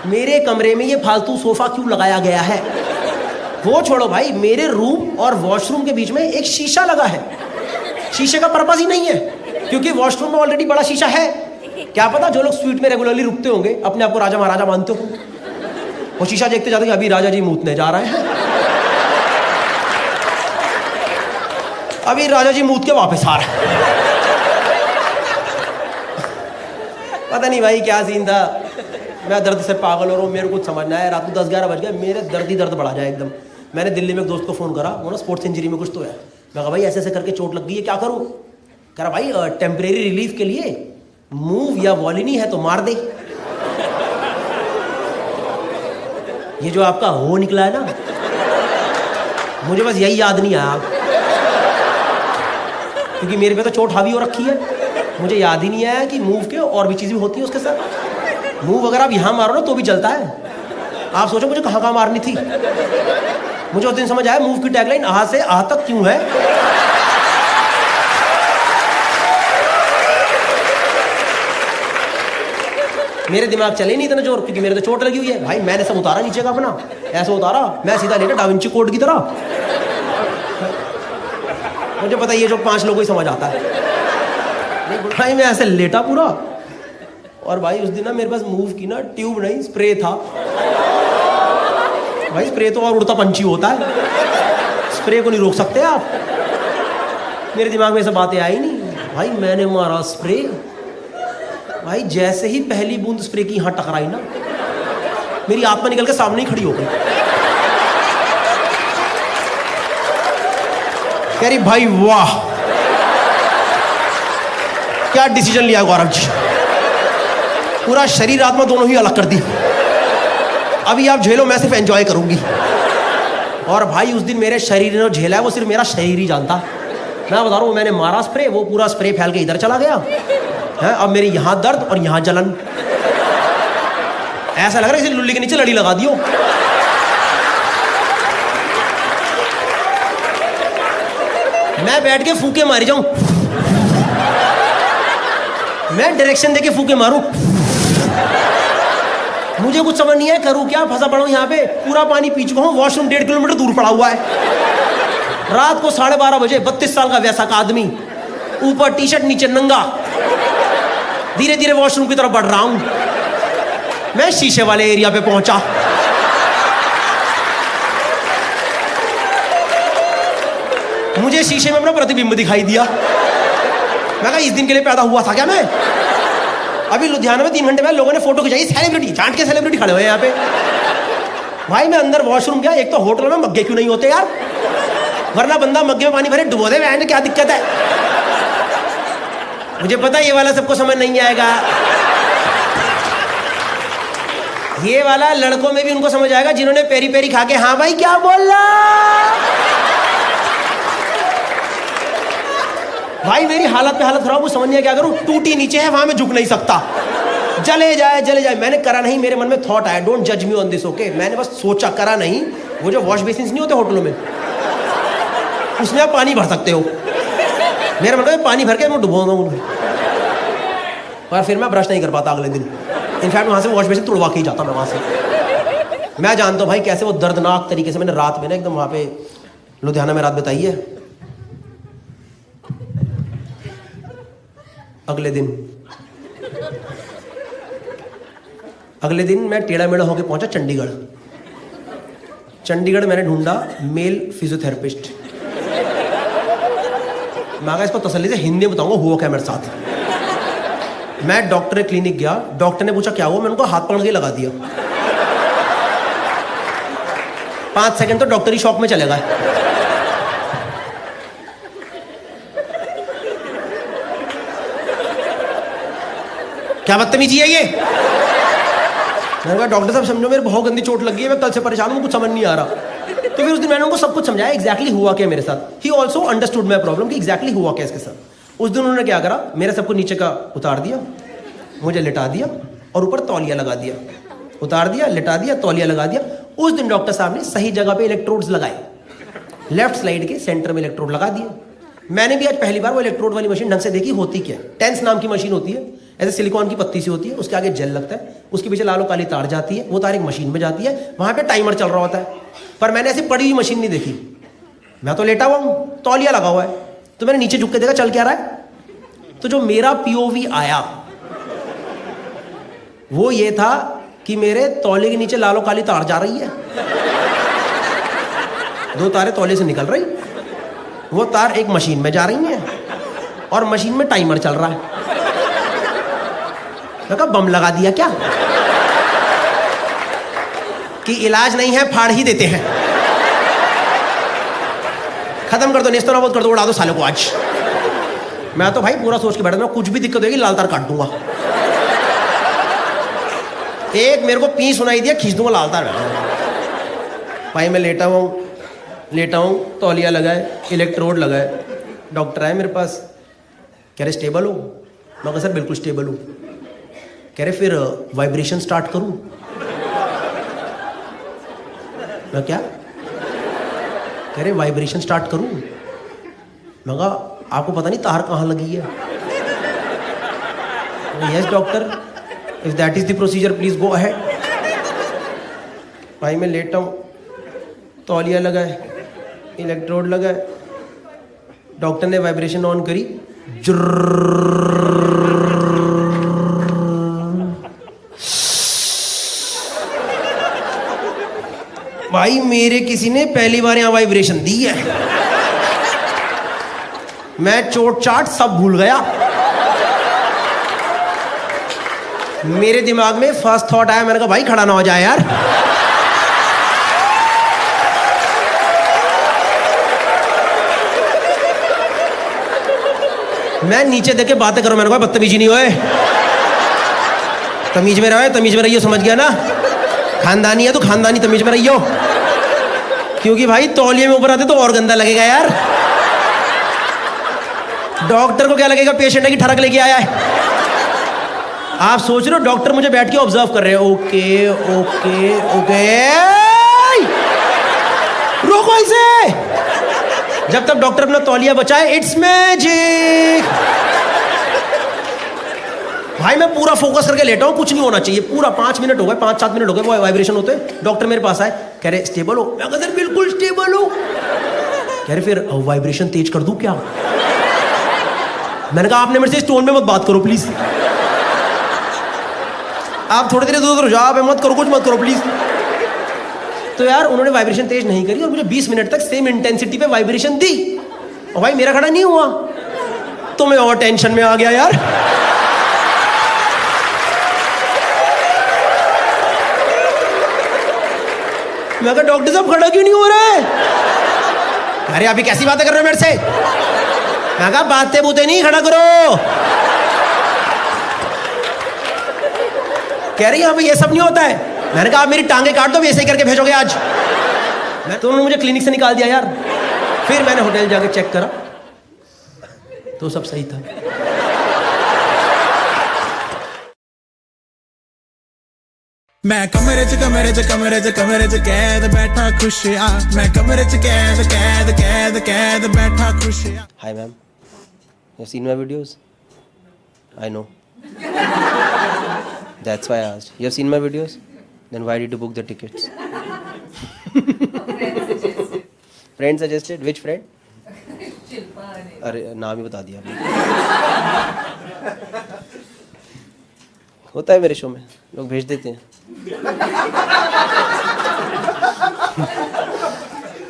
मेरे कमरे में ये फालतू सोफा क्यों लगाया गया है? वो छोड़ो भाई, मेरे रूम और वॉशरूम के बीच में एक शीशा लगा है। शीशे का पर्पस ही नहीं है, क्योंकि वॉशरूम में ऑलरेडी बड़ा शीशा है। क्या पता जो लोग स्वीट में रेगुलरली रुकते होंगे, अपने आप को राजा महाराजा मानते हो, वो शीशा देखते जाते कि अभी राजा जी मूतने जा रहे हैं, अभी राजा जी मूत के वापस आ रहे हैं। पता नहीं भाई क्या सीन था। मैं दर्द से पागल हो रहा हूँ, मेरे को कुछ समझना है। रात को 10-11 बज गए, मेरे दर्द ही दर्द बढ़ा जाए एकदम। मैंने दिल्ली में एक दोस्त को फ़ोन करा, वो ना स्पोर्ट्स इंजरी में कुछ तो है। मैं कहा भाई ऐसे ऐसे करके चोट लग गई है, क्या करूँ? कह रहा भाई टेम्परेरी रिलीफ के लिए मूव या वॉलिनी है तो मार दे। ये जो आपका हो निकला है ना, मुझे बस यही याद नहीं आया, क्योंकि मेरे पे तो चोट हावी हो रखी है। मुझे याद ही नहीं आया कि मूव के और भी चीज़ें होती है उसके साथ। मूव अगर आप यहाँ मारो ना तो भी चलता है। आप सोचो मुझे कहाँ कहाँ मारनी थी। मुझे उस दिन समझ आया मूव की टैगलाइन आहा से आहा तक क्यों है। मेरे दिमाग चले नहीं इतना जोर, क्योंकि मेरे तो चोट लगी हुई है। भाई मैंने सब उतारा नीचे का अपना, ऐसा उतारा मैं सीधा लेटा डाविंची कोड की तरह। मुझे पता ये जो 5 लोगों को ही समझ आता है। भाई मैं ऐसे लेटा पूरा, और भाई उस दिन ना मेरे पास मूव की ना ट्यूब नहीं स्प्रे था। भाई स्प्रे तो और उड़ता पंछी होता है, स्प्रे को नहीं रोक सकते आप। मेरे दिमाग में सब बातें आई नहीं। भाई मैंने मारा स्प्रे, भाई जैसे ही पहली बूंद स्प्रे की यहाँ टकराई ना, मेरी आत्मा निकल के सामने ही खड़ी हो गई। कह रही भाई वाह क्या डिसीजन लिया गौरव जी, पूरा शरीर आत्मा दोनों ही अलग कर दी। अभी आप झेलो, मैं सिर्फ एंजॉय करूंगी। और भाई उस दिन मेरे शरीर ने जो झेला है वो सिर्फ मेरा शरीर ही जानता। मैं बता रहा हूँ, मैंने मारा स्प्रे, वो पूरा स्प्रे फैल के इधर चला गया है। अब मेरी यहाँ दर्द और यहाँ जलन, ऐसा लग रहा है किसी लुल्ली के नीचे लड़ी लगा दियो। मैं बैठ के फूके मारी जाऊं, मैं डायरेक्शन देके फूके मारूं, मुझे कुछ समझ नहीं है करूं क्या। फंसा पड़ा हूं यहाँ पे, पूरा पानी पी चुका हूं, वॉशरूम 1.5 किलोमीटर दूर पड़ा हुआ है। रात को 12:30 बजे 32 साल का वैसा का आदमी, ऊपर टी शर्ट नीचे नंगा, धीरे धीरे वॉशरूम की तरफ बढ़ रहा हूं। मैं शीशे वाले एरिया पे पहुंचा। मुझे शीशे में अपना प्रतिबिंब दिखाई दिया। मैं कहा इस दिन के लिए पैदा हुआ था क्या मैं? अभी लुधियाना में 3 घंटे बाद लोगों ने फोटो खिंचाई, सेलिब्रिटी चांट के सेलिब्रिटी खड़े हुए हैं यहाँ पे। भाई मैं अंदर वॉशरूम गया, एक तो होटल में मग्गे क्यों नहीं होते यार, वरना बंदा मग्गे में पानी भरे डुबो दे, वह क्या दिक्कत है। मुझे पता ये वाला सबको समझ नहीं आएगा, ये वाला लड़कों में भी उनको समझ आएगा जिन्होंने पेरी पेरी खा के हाँ भाई क्या बोल रहा। भाई मेरी हालत पे हालत खराब, वो समझ नहीं क्या करूं, टूटी नीचे है वहां मैं झुक नहीं सकता, जले जाए। मैंने करा नहीं, मेरे मन में थॉट आया, डोंट जज मी ऑन दिस ओके। मैंने बस सोचा, करा नहीं। वो जो वॉश बेसिन नहीं होते होटलों में, उसमें आप पानी भर सकते हो। मेरा मन में पानी भर के मैं डुबो दूं, और फिर मैं ब्रश नहीं कर पाता अगले दिन। इनफैक्ट वहां से वॉश बेसिन तुड़वा के ही जाता मैं वहां से। मैं जानता हूं भाई कैसे वो दर्दनाक तरीके से मैंने रात में ना एकदम वहां पे लुधियाना में रात बिताई है। अगले दिन मैं टेढ़ा मेढ़ा होकर पहुंचा चंडीगढ़ मैंने ढूंढा मेल फिजियोथेरेपिस्ट। मैं इसको तसल्ली से हिंदी में बताऊंगा हुआ क्या मेरे साथ। मैं डॉक्टर के क्लिनिक गया, डॉक्टर ने पूछा क्या हुआ, मैंने उनको हाथ पकड़ के लगा दिया। 5 सेकंड तो डॉक्टर ही शॉक में चलेगा। क्या बदतमीजी है ये। मैंने कहा डॉक्टर साहब समझो मेरे बहुत गंदी चोट लगी है, मैं कल से परेशान हूँ, कुछ समझ नहीं आ रहा। तो फिर उस दिन मैंने उनको सब कुछ समझाया एग्जैक्टली हुआ क्या मेरे साथ। He also understood my problem कि एग्जैक्टली हुआ क्या इसके साथ। उस दिन उन्होंने क्या करा, मेरे सबको नीचे का उतार दिया, मुझे लिटा दिया और ऊपर तौलिया लगा दिया। उतार दिया, लिटा दिया, तौलिया लगा दिया। उस दिन डॉक्टर साहब ने सही जगह पे इलेक्ट्रोड्स लगाए, लेफ्ट स्लाइड के सेंटर में इलेक्ट्रोड लगा दिए। मैंने भी आज पहली बार वो इलेक्ट्रोड वाली मशीन ढंग से देखी होती क्या। टेंस नाम की मशीन होती है, ऐसे सिलिकॉन की पत्ती सी होती है, उसके आगे जेल लगता है, उसके पीछे लालो काली तार जाती है, वो तार एक मशीन में जाती है, वहां पे टाइमर चल रहा होता है। पर मैंने ऐसी पड़ी हुई मशीन नहीं देखी। मैं तो लेटा हुआ हूं, तौलिया लगा हुआ है, तो मैंने नीचे झुक के देखा चल क्या रहा है। तो जो मेरा पीओवी आया वो ये था कि मेरे तौलिए के नीचे लालो काली तार जा रही है, 2 तारें तौलिए से निकल रही, वो तार एक मशीन में जा रही है और मशीन में टाइमर चल रहा है। तो कहा बम लगा दिया क्या, कि इलाज नहीं है फाड़ ही देते हैं, खत्म कर दो, नेस्तो नाबूद कर दो, उड़ा दो सालों को आज। मैं तो भाई पूरा सोच के बैठा था, कुछ भी दिक्कत होगी लाल तार काट दूंगा। एक मेरे को पी सुनाई दिया, खींच दूंगा लाल तार। भाई मैं लेटा हूँ, तौलिया लगाए, इलेक्ट्रोड लगाए। डॉक्टर आए मेरे पास, कह रहे स्टेबल हो। मैं कहा सर बिल्कुल स्टेबल हूँ। कह रहे फिर वाइब्रेशन स्टार्ट करूँ। मैं क्या, कह रहे वाइब्रेशन स्टार्ट करूँ। मैं कहा आपको पता नहीं तार कहाँ लगी है। Yes doctor, if that is the procedure please go ahead. भाई मैं लेटा हूँ, तौलिया लगाए, इलेक्ट्रोड लगाए, डॉक्टर ने वाइब्रेशन ऑन करी, भाई मेरे किसी ने पहली बार यहां वाइब्रेशन दी है। मैं चोट चाट सब भूल गया। मेरे दिमाग में फर्स्ट थॉट आया, मैंने कहा भाई खड़ा ना हो जाए यार। मैं नीचे देख के बातें करो, मैंने कहा बदतमीजी नहीं होए, तमीज में रहो, तमीज में रहियो, समझ गया ना। खानदानी है तो खानदानी तमीज में रहियो, क्योंकि भाई तौलिए में ऊपर आते तो और गंदा लगेगा यार। डॉक्टर को क्या लगेगा पेशेंट है कि ठरक लेके आया है। आप सोच रहे हो डॉक्टर मुझे बैठ के ऑब्जर्व कर रहे हैं, ओके ओके ओके, रोको इसे। जब तक डॉक्टर अपना तौलिया बचाए, इट्स मैजिक। भाई मैं पूरा फोकस करके लेटा हूं, कुछ नहीं होना चाहिए। पूरा 5 मिनट हो गए, 5-7 मिनट हो गए, वो वाइब्रेशन होते। डॉक्टर मेरे पास आए, कह रहे स्टेबल हो। मैं कहता बिल्कुल स्टेबल हो। कह रहे फिर वाइब्रेशन तेज कर दूं क्या। मैंने कहा आपने मेरे से टोन में मत बात करो प्लीज, आप थोड़ी देर इधर हो जाओ, मत करो, कुछ मत करो प्लीज। तो यार उन्होंने वाइब्रेशन तेज नहीं करी और मुझे 20 मिनट तक सेम इंटेंसिटी पे वाइब्रेशन दी, और भाई मेरा खड़ा नहीं हुआ, तो मैं और टेंशन में आ गया यार। मैं कहा डॉक्टर साहब खड़ा क्यों नहीं हो रहा है। अरे अभी कैसी बातें कर रहे हो मेरे से। मैं कहा बातें बूते नहीं, खड़ा करो। कह रही यहाँ पे ये सब नहीं होता है। मैंने कहा आप मेरी टांगे काट दो, भी ऐसे ही करके भेजोगे आज। तो उन्होंने मुझे क्लिनिक से निकाल दिया यार। फिर मैंने होटल जाके चेक करा तो सब सही था। मैं कमरे च कमरे च कमरे च कमरे च कैद बैठा खुशिया, मैं कमरे च कैद कैद कैद कैद बैठा खुशिया। Hi ma'am, you seen my videos? I know, that's why I asked. You have seen my videos? Then why did you book the tickets? Friend suggested? Which friend? अरे नाम ही बता दिया आपने। होता है मेरे शो में, लोग भेज देते हैं।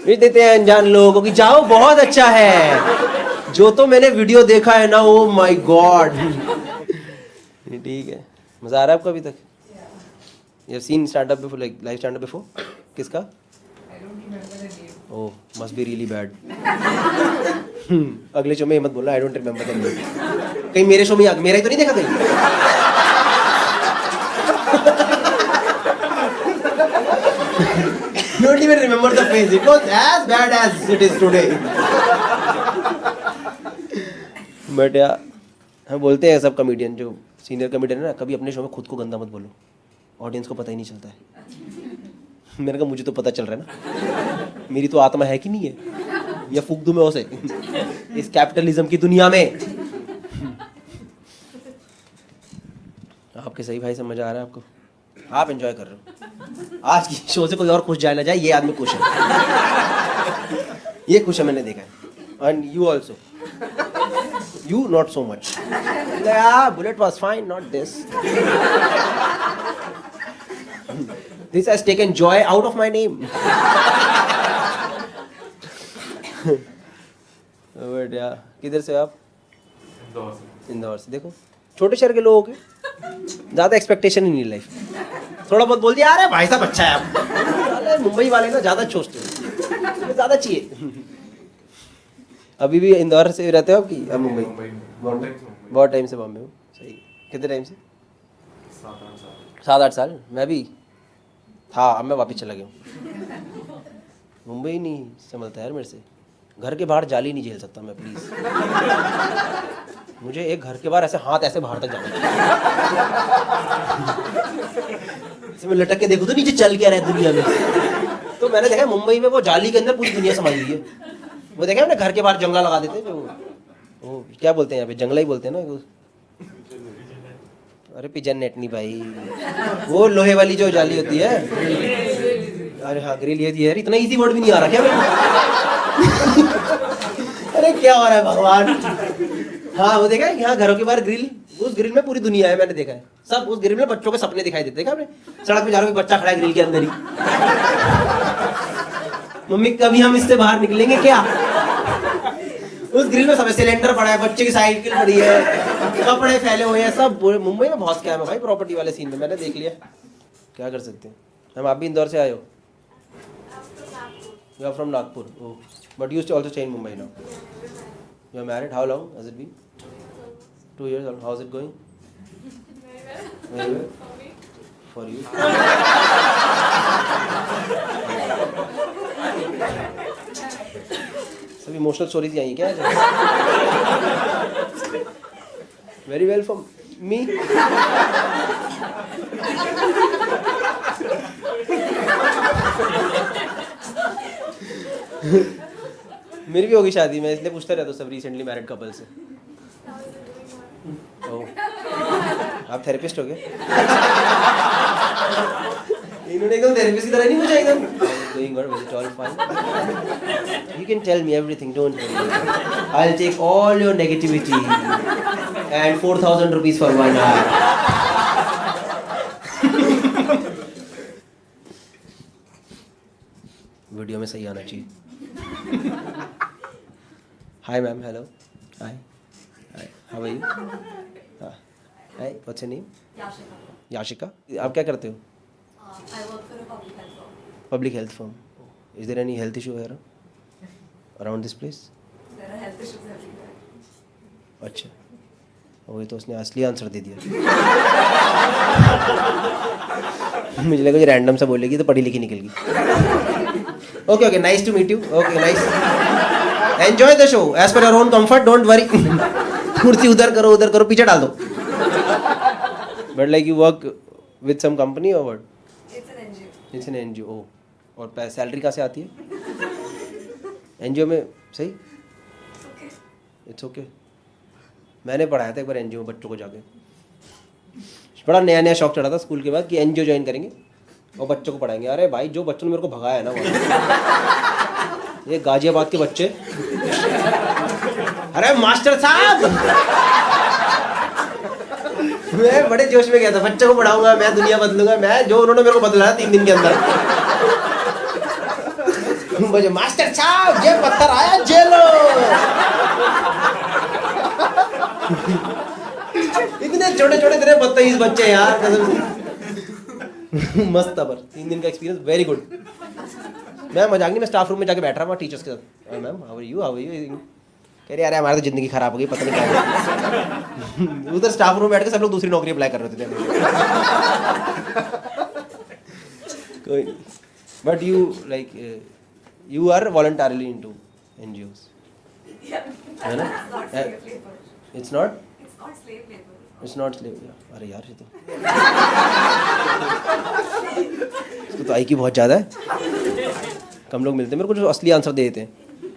भेज देते हैं अनजान लोगों को कि जाओ बहुत अच्छा है। जो तो मैंने वीडियो देखा है ना, ओ माय गॉड। ठीक है, मजा आ रहा है आपको अभी तक? You have scene stand up before, like live stand up before? किसका? ओह, मस्ट बी रियली बैड। अगले शो में मत बोलना I don't remember the name. कहीं मेरे शो में मेरा ही तो नहीं देखा कहीं? Don't even remember the face. It was as bad as it is today. But यार, हम बोलते हैं सब कॉमेडियन, जो सीनियर कॉमेडियन है ना, कभी अपने शो में खुद को गंदा मत बोलो, ऑडियंस को पता ही नहीं चलता है। मैंने कहा मुझे तो पता चल रहा है ना, मेरी तो आत्मा है कि नहीं है, या फूक दूं मैं उसे इस कैपिटलिज्म की दुनिया में। आपके सही भाई समझ आ रहा है आपको? आप एंजॉय कर रहे हो। आज की शो से कोई और खुश जाए ना जाए, ये आदमी खुश है। ये खुश है, मैंने देखा है। And you also, you not so much. Bullet was fine, not this. This has taken Joy out of my name. But यार, किधर से आप? इंदौर से। देखो, छोटे शहर के लोगों के ज्यादा एक्सपेक्टेशन ही नहीं लाइफ। थोड़ा बहुत बोल दिया, अरे भाई साहब अच्छा है आप। मुंबई वाले ना ज्यादा सोचते हैं, ज्यादा चाहिए। अभी भी इंदौर से रहते हो आप कि मुंबई? बहुत टाइम से बॉम्बे हूँ। सही। कितने टाइम से? 7-8 साल। मैं भी था, अब मैं वापस चला गया हूँ। मुंबई नहीं संभलता यार मेरे से। घर के बाहर जाली नहीं झेल सकता मैं, प्लीज। मुझे एक घर के बाहर ऐसे हाथ ऐसे बाहर तक जाना चाहिए। मैं लटक के देखूं तो नीचे चल क्या रहा है दुनिया में। तो मैंने देखा मुंबई में वो जाली के अंदर पूरी दुनिया समाई हुई है। वो देखा हमने घर के बाहर जंगला लगा देते हैं, वो क्या बोलते हैं यहाँ पे, जंगला ही बोलते हैं ना। अरे पिजन नेट नहीं भाई, वो लोहे वाली जो जाली होती है। अरे हाँ, ग्रिल। ये यार इतना इजी वर्ड भी नहीं आ रहा क्या मेरे? अरे क्या हो रहा है भगवान। हाँ, वो देखा है यहाँ घरों के बाहर ग्रिल, उस ग्रिल में पूरी दुनिया है, मैंने देखा है सब। उस ग्रिल में बच्चों के सपने दिखाई देते हैं। सड़क पे जा रहा हूँ, बच्चा खड़ा है ग्रिल के अंदर ही। मम्मी कभी हम इससे बाहर निकलेंगे क्या? उस ग्रिल में सब सिलेंडर पड़ा है, बच्चे की साइकिल पड़ी है, कपड़े फैले हुए हैं सब। मुंबई में बहुत स्कैम है भाई, प्रॉपर्टी वाले सीन में। मैंने देख लिया, क्या कर सकते हैं हम। आप भी इंदौर से आए हो? You are from Nagpur. Oh, but you also stay in Mumbai now. You are married? How long has it been? 2 years. How is it going? Very well. For you. सब इमोशनल स्टोरीज आई क्या? Very well for me. मेरी भी होगी शादी, मैं इसलिए पूछता रहता हूँ सब रिसेंटली मैरिड कपल से। आप थेरेपिस्ट हो गए? इन्होंने एकदम थेरेपिस्ट की तरह नहीं पूछा एकदम। Doing good, was it all fine? You can tell me everything, don't worry. I'll take all your negativity and 4,000 rupees for 1 hour. Video में सही आना चाहिए। Hi ma'am, hello. Hi. Hi. How are you? Hi. What's your name? Yashika. Yashika. आप क्या करते हो? I work for a public health firm. Public health firm. Is there any health issue here around this place? There are health issues everywhere. अच्छा, वही तो उसने असली answer दे दिया। मुझे लगा रैंडम सा बोलेगी तो पढ़ी लिखी निकल गई। Okay okay, nice to meet you. Okay nice, enjoy the show as per your own comfort, don't worry. कुर्सी उधर करो, पीछे डाल दो। But like you work with some company और what? It's an NGO. It's an NGO. और salary कहाँ से आती है एनजीओ में? सही, It's okay. It's okay. मैंने पढ़ाया था एक बार एनजीओ बच्चों को जाके, बड़ा नया नया शौक चढ़ा था स्कूल के बाद कि एनजीओ ज्वाइन करेंगे और बच्चों को पढ़ाएंगे। अरे भाई, जो बच्चों ने मेरे को भगाया है ना वहाँ, ये गाजियाबाद के बच्चे, अरे मास्टर साहब, मैं बड़े जोश में गया था, बच्चों को पढ़ाऊंगा मैं, दुनिया बदलूंगा मैं, जो उन्होंने मेरे को बदला 3 दिन के अंदर। मुझे मास्टर साहब ये पत्थर आया जेलो। इतने छोटे छोटे तेरे बदतमीज बच्चे यार, कसम से। मस्त था, पर 3 दिन का एक्सपीरियंस वेरी गुड। मैं मजाक नहीं, मैं स्टाफ रूम में जाके बैठ रहा हूँ टीचर्स के साथ। Ma'am how are you? कह रहे यार हमारी तो जिंदगी खराब हो गई, पता नहीं क्या। उधर स्टाफ रूम में बैठ के सब लोग दूसरी नौकरी अप्लाई कर रहे थे। कोई, but you like you are voluntarily into NGOs, है ना? It's not slave labor. It's not It's not slave labor. It's not slave. अरे यार ये तो इसको तो आई की बहुत ज़्यादा है। कम लोग मिलते हैं मेरे को जो असली आंसर दे देते हैं,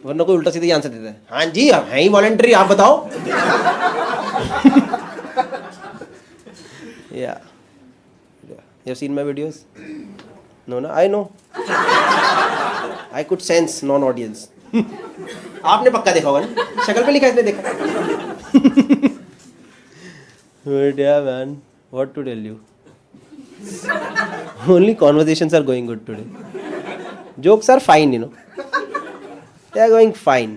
वरना कोई उल्टा सीधा ही आंसर देता है। हाँ जी, हम हैं ही वॉलंटरी, आप बताओ। या you have seen my videos? No ना, I know, I could sense non audience. आपने पक्का देखा होगा ना, शक्ल पे लिखा है इसने, देखा। But yeah man, what to tell you? Only conversations are going good today. Jokes are fine, you know. They are going fine.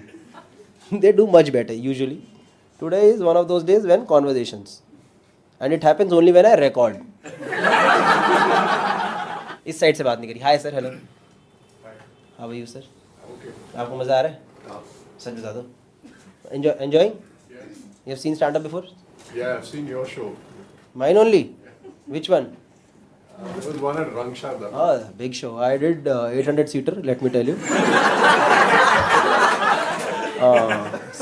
They do much better usually. Today is one of those days when conversations, and it happens only when I record. इस side से बात नहीं करी। Hi sir, hello, how are you sir? आपको मज़ा आ रहा है? सच बता दो, enjoying? You have seen stand up before? Yeah, I've seen your show. Mine only? Which one? There was one at Rangshada. Oh, big show. I did 800 seater, let me tell you.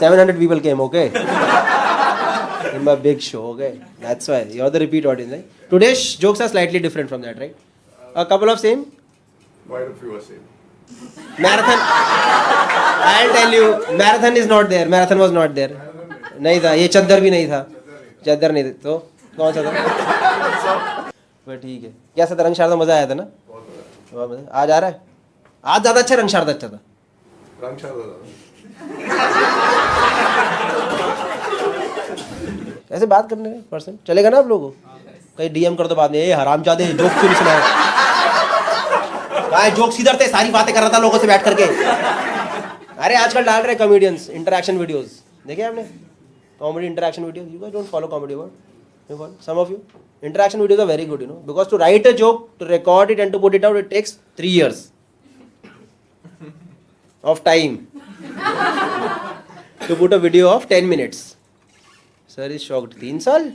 700 people came, okay? In my big show, okay? That's why. You're the repeat audience, right? Today's jokes are slightly different from that, right? A couple of same. Quite a few are same. Marathon. I'll tell you, marathon is not there. Marathon was not there. नहीं था, ये चद्दर भी नहीं था, चद्दर नहीं था, तो कौन सा था? पर ठीक है। कैसा था रंग शारदा? मजा आया था ना? बहुत मजा। आज आ रहा है? आज ज्यादा अच्छा, रंग शारदा अच्छा था। Rangshada. ऐसे बात करने पर्सन चलेगा ना आप लोगों को? कहीं डीएम कर दो बाद में, ए हरामजादे जोक क्यों नहीं सुनाए? कहाँ जोक्स किधर थे? सारी बातें कर रहा था लोगों से बैठ करके। अरे आजकल डाल रहे कॉमेडियंस इंटरेक्शन वीडियोस, देखे आपने? Comedy interaction videos. You guys don't follow comedy, what? You follow? Some of you. Interaction videos are very good, you know, because to write a joke, to record it and to put it out, it takes 3 years of time. To put a video of 10 minutes. Sir is shocked. 3 साल?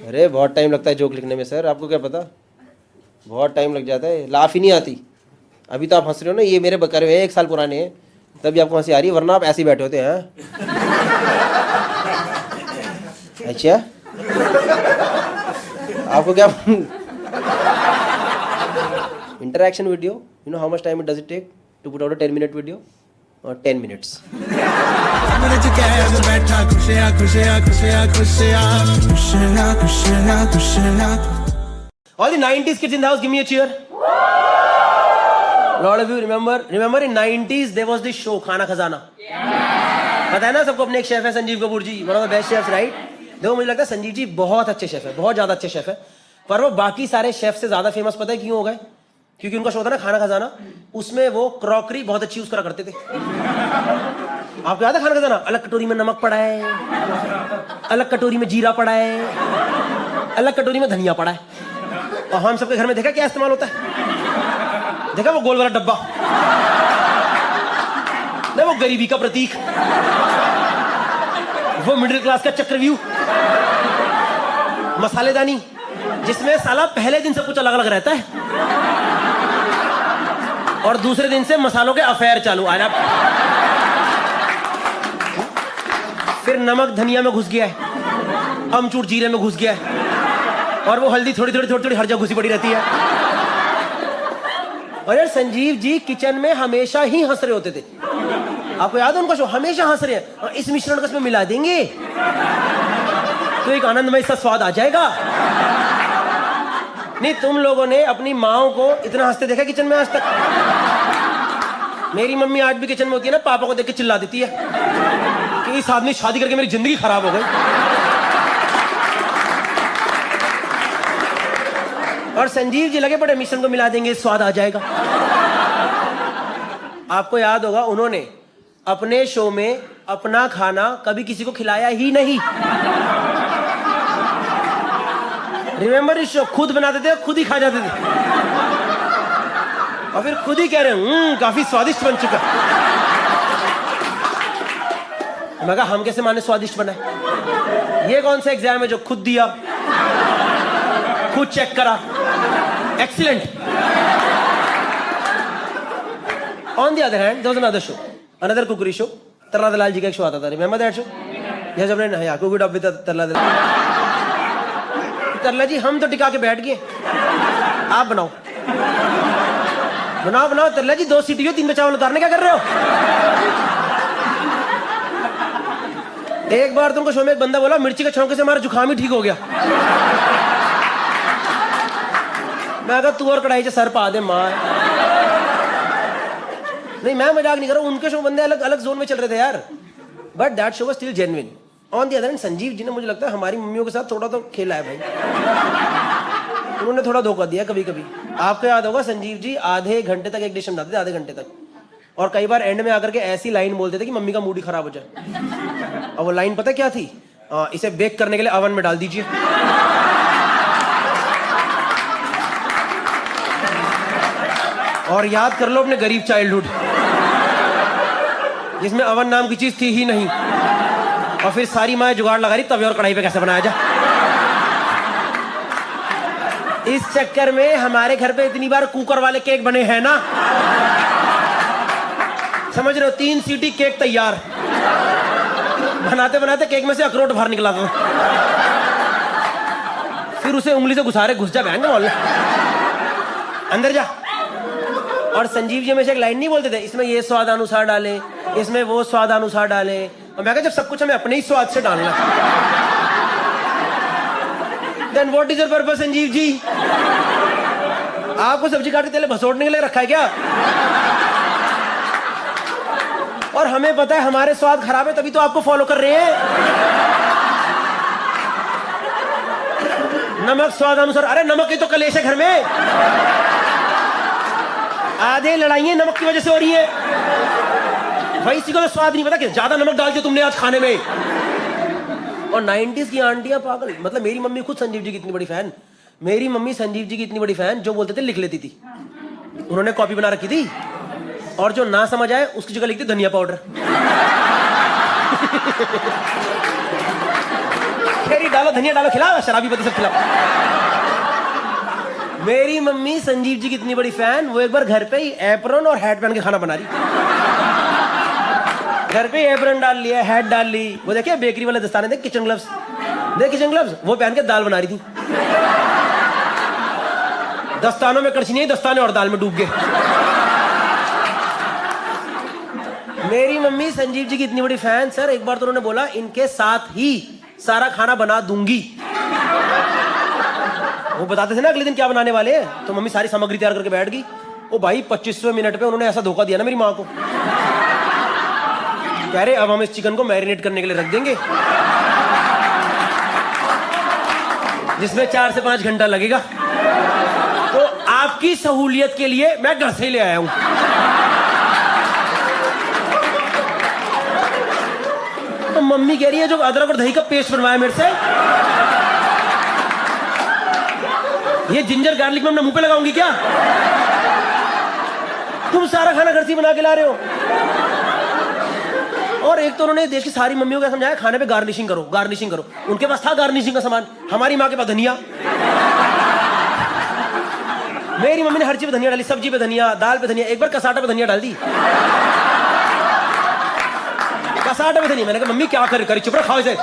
अरे बहुत time लगता है joke लिखने में sir, आपको क्या पता? बहुत टाइम लग जाता है, लाफ ही नहीं आती। अभी तो आप हंस रहे हो ना, ये मेरे बकर हुए 1 साल पुराने हैं, तभी आपको हंसी आ रही है, वरना आप ऐसे ही बैठे होते हैं। अच्छा, आपको क्या? Interaction video, you know how much time it does it take to put out a 10-minute video? 10 minutes. कमरे च कैद बैठा खुशियां खुशियां खुशियां खुशियां खुशियां खुशियां खुशियां। All the 90s kids in the house, give me a cheer. A lot of you remember in 90s there was this show खाना खजाना। पता है ना सबको, अपने एक शेफ है संजीव कपूर जी, one of the best chefs, right? देखो मुझे लगता है संजीव जी बहुत अच्छे शेफ है, बहुत ज्यादा अच्छे शेफ है, पर वो बाकी सारे शेफ से ज्यादा फेमस पता है क्यों हो गए? क्योंकि उनका शो था ना खाना खजाना, उसमें वो क्रॉकरी बहुत अच्छी यूज करा करते थे। आपको याद है खाना खजाना? अलग कटोरी में नमक पड़ा है, अलग कटोरी में जीरा पड़ा है, अलग कटोरी में धनिया पड़ा है। और हम सबके घर में देखा क्या इस्तेमाल होता है? देखा वो गोल वाला डब्बा, ना वो गरीबी का प्रतीक, वो मिडिल क्लास का चक्रव्यूह, मसालेदानी, जिसमें साला पहले दिन सब कुछ अलग अलग रहता है और दूसरे दिन से मसालों के अफेयर चालू। आजा, फिर नमक धनिया में घुस गया है, अमचूर जीरे में घुस गया है, और वो हल्दी थोड़ी थोड़ी हर जगह घुसी पड़ी रहती है। और यार संजीव जी किचन में हमेशा ही हंस रहे होते थे, आपको याद है उनका शो? हमेशा हंस रहे हैं, और इस मिश्रण को इसमें मिला देंगे तो एक आनंदमय सा स्वाद आ जाएगा। नहीं, तुम लोगों ने अपनी माओ को इतना हंसते देखा किचन में आज तक? मेरी मम्मी आज भी किचन में होती है ना, पापा को देख के चिल्ला देती है कि इस आदमी शादी करके मेरी जिंदगी खराब हो गई। और संजीव जी लगे बड़े मिश्रण को मिला देंगे, स्वाद आ जाएगा। आपको याद होगा उन्होंने अपने शो में अपना खाना कभी किसी को खिलाया ही नहीं। रिमेंबर इस शो? खुद बनाते थे, खुद ही खा जाते थे, और फिर खुद ही कह रहे हैं काफी स्वादिष्ट बन चुका। मैं कहा हम कैसे माने स्वादिष्ट बना है? ये कौन सा एग्जाम है जो खुद दिया, खुद चेक करा, excellent. On the other hand there was another show, another cookery show, Tarla Dalal ji का एक शो आता था, रिमेंबर दैट शो? यस, जब ने या कुक इट अप विद तरला दलाल। तरला जी हम तो टिका के बैठ गए, आप बनाओ बनाओ बनाओ। तरला जी 2 सीटी हो, 3 पे चावल उतारने, क्या कर रहे हो? एक बार तुमको शो में एक बंदा बोला मिर्ची के छौंके से हमारा जुकाम ही ठीक हो गया। मैं कहा तू और कढ़ाई से सर पा दे मार। नहीं, मैं मजाक नहीं कर रहा हूं, उनके शो बंदे अलग अलग जोन में चल रहे थे यार, but that show was still genuine. On the other hand Sanjeev ji ने, मुझे लगता है हमारी मम्मियों के साथ थोड़ा तो खेला है भाई, उन्होंने थोड़ा धोखा दिया कभी कभी। आपको याद होगा संजीव जी आधे घंटे तक एक डिश बनाते थे, आधे घंटे तक, और कई बार एंड में आकर के ऐसी लाइन बोलते थे कि मम्मी का मूड ही खराब हो जाए। और वो लाइन पता क्या थी? इसे बेक करने के लिए ओवन में डाल दीजिए। और याद कर लो अपने गरीब चाइल्डहुड, जिसमें ओवन नाम की चीज थी ही नहीं, और फिर सारी माँ जुगाड़ लगा रही तवे और कढ़ाई पे कैसे बनाया जाए। इस चक्कर में हमारे घर पे इतनी बार कुकर वाले केक बने हैं ना, समझ रहे हो? 3 सीटी केक तैयार, बनाते बनाते केक में से अखरोट बाहर निकला था, फिर उसे उंगली से घुसा रहे, घुस जा बहन मोहल्ले, अंदर जा। और संजीव जी हमेशा एक लाइन नहीं बोलते थे, इसमें ये स्वादानुसार डाले, इसमें वो स्वादानुसार डाले। और मैं कहा जब सब कुछ हमें अपने ही स्वाद से डालना, then what is your purpose Sanjeev ji? आपको सब्जी काट के तेल भसोड़ने के लिए रखा है क्या? और हमें पता है हमारे स्वाद खराब है, तभी तो आपको फॉलो कर रहे हैं। नमक स्वादानुसार, अरे नमक की तो कलेश है घर में, आधे लड़ाइयां नमक की वजह से हो रही है। भाई इसी को तो स्वाद नहीं पता कि ज्यादा नमक डाल दिया तुमने आज खाने में। और 90s की आंटियां पागल, मतलब मेरी मम्मी खुद संजीव जी की इतनी बड़ी फैन, मेरी मम्मी संजीव जी की इतनी बड़ी फैन, जो बोलते थे लिख लेती थी। उन्होंने कॉपी बना रखी थी, और जो ना समझ आए उसकी जगह लिखती धनिया पाउडर। डालो धनिया डालो, खिलाओ शराबी पति सब खिलाओ। मेरी मम्मी संजीव जी की इतनी बड़ी फैन, वो एक बार घर पे ही एप्रन और हैट पहन के खाना बना रही। घर पे एप्रन डाल लिया, हैट डाल ली, वो देखिए बेकरी वाले दस्ताने देख, किचन ग्लव्स देख, किचन ग्लव्स, वो पहन के दाल बना रही थी। दस्तानों में कड़छी नहीं, दस्ताने और दाल में डूब गए। मेरी मम्मी संजीव जी की इतनी बड़ी फैन सर, एक बार तो उन्होंने बोला इनके साथ ही सारा खाना बना दूंगी। वो बताते थे ना अगले दिन क्या बनाने वाले हैं, तो मम्मी सारी सामग्री तैयार करके बैठ गई। ओ भाई 25वें मिनट पे उन्होंने ऐसा धोखा दिया ना मेरी माँ को, कह रहे अब हम इस चिकन को मैरिनेट करने के लिए रख देंगे, जिसमें 4 से 5 घंटा लगेगा। तो आपकी सहूलियत के लिए मैं घर से ही ले आया हूं। तो मम्मी कह रही है जो अदरक और दही का पेस्ट बनवाया मेरे से, ये जिंजर गार्लिक में अपने मुंह पे लगाऊंगी क्या? तुम सारा खाना घर से बना के ला रहे हो। और एक तो उन्होंने देश की सारी मम्मियों को समझाया खाने पे गार्निशिंग करो, गार्निशिंग करो। उनके पास था गार्निशिंग का सामान, हमारी माँ के पास धनिया। मेरी मम्मी ने हर चीज पे धनिया डाली, सब्जी पे धनिया, दाल पे धनिया, एक बार कसाटा पे धनिया डाल दी। कसाटा पे धनिया, मैंने कहा मम्मी क्या करी, चुप रहो, खाओ इसे।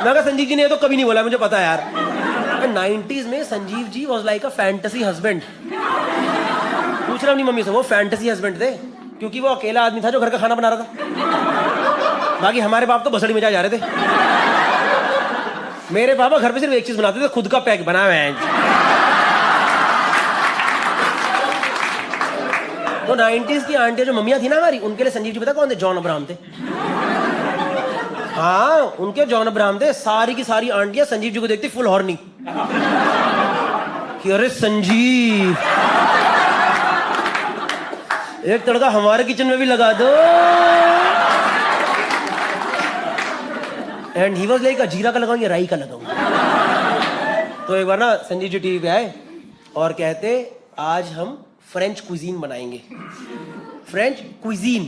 मैं कहा संजीव जी ने तो कभी नहीं बोला, मुझे पता है यार। 90s में Sanjeev ji was like a fantasy husband. पूछ रहा अपनी मम्मी से, वो फैंटेसी हस्बैंड थे क्योंकि वो अकेला आदमी था जो घर का खाना बना रहा था। बाकी हमारे बाप तो बसड़ी में जा रहे थे। मेरे पापा घर पे सिर्फ एक चीज बनाते थे, खुद का पैक बना हुआ है। तो 90s की आंटियां जो मम्मियां थी ना हमारी, उनके लिए संजीव जी पता कौन थे? जॉन अब्राहम थे। हाँ, उनके जॉन अब्राहम थे। सारी की सारी आंटियां संजीव जी को देखती फुल हॉर्नी कि अरे संजीव एक तड़का हमारे किचन में भी लगा दो। एंड ही वाज लाइक जीरा का लगाऊं या राई का लगाऊं। तो एक बार ना संजीव जी टीवी पे आए और कहते आज हम फ्रेंच क्विजीन बनाएंगे, फ्रेंच क्विजीन,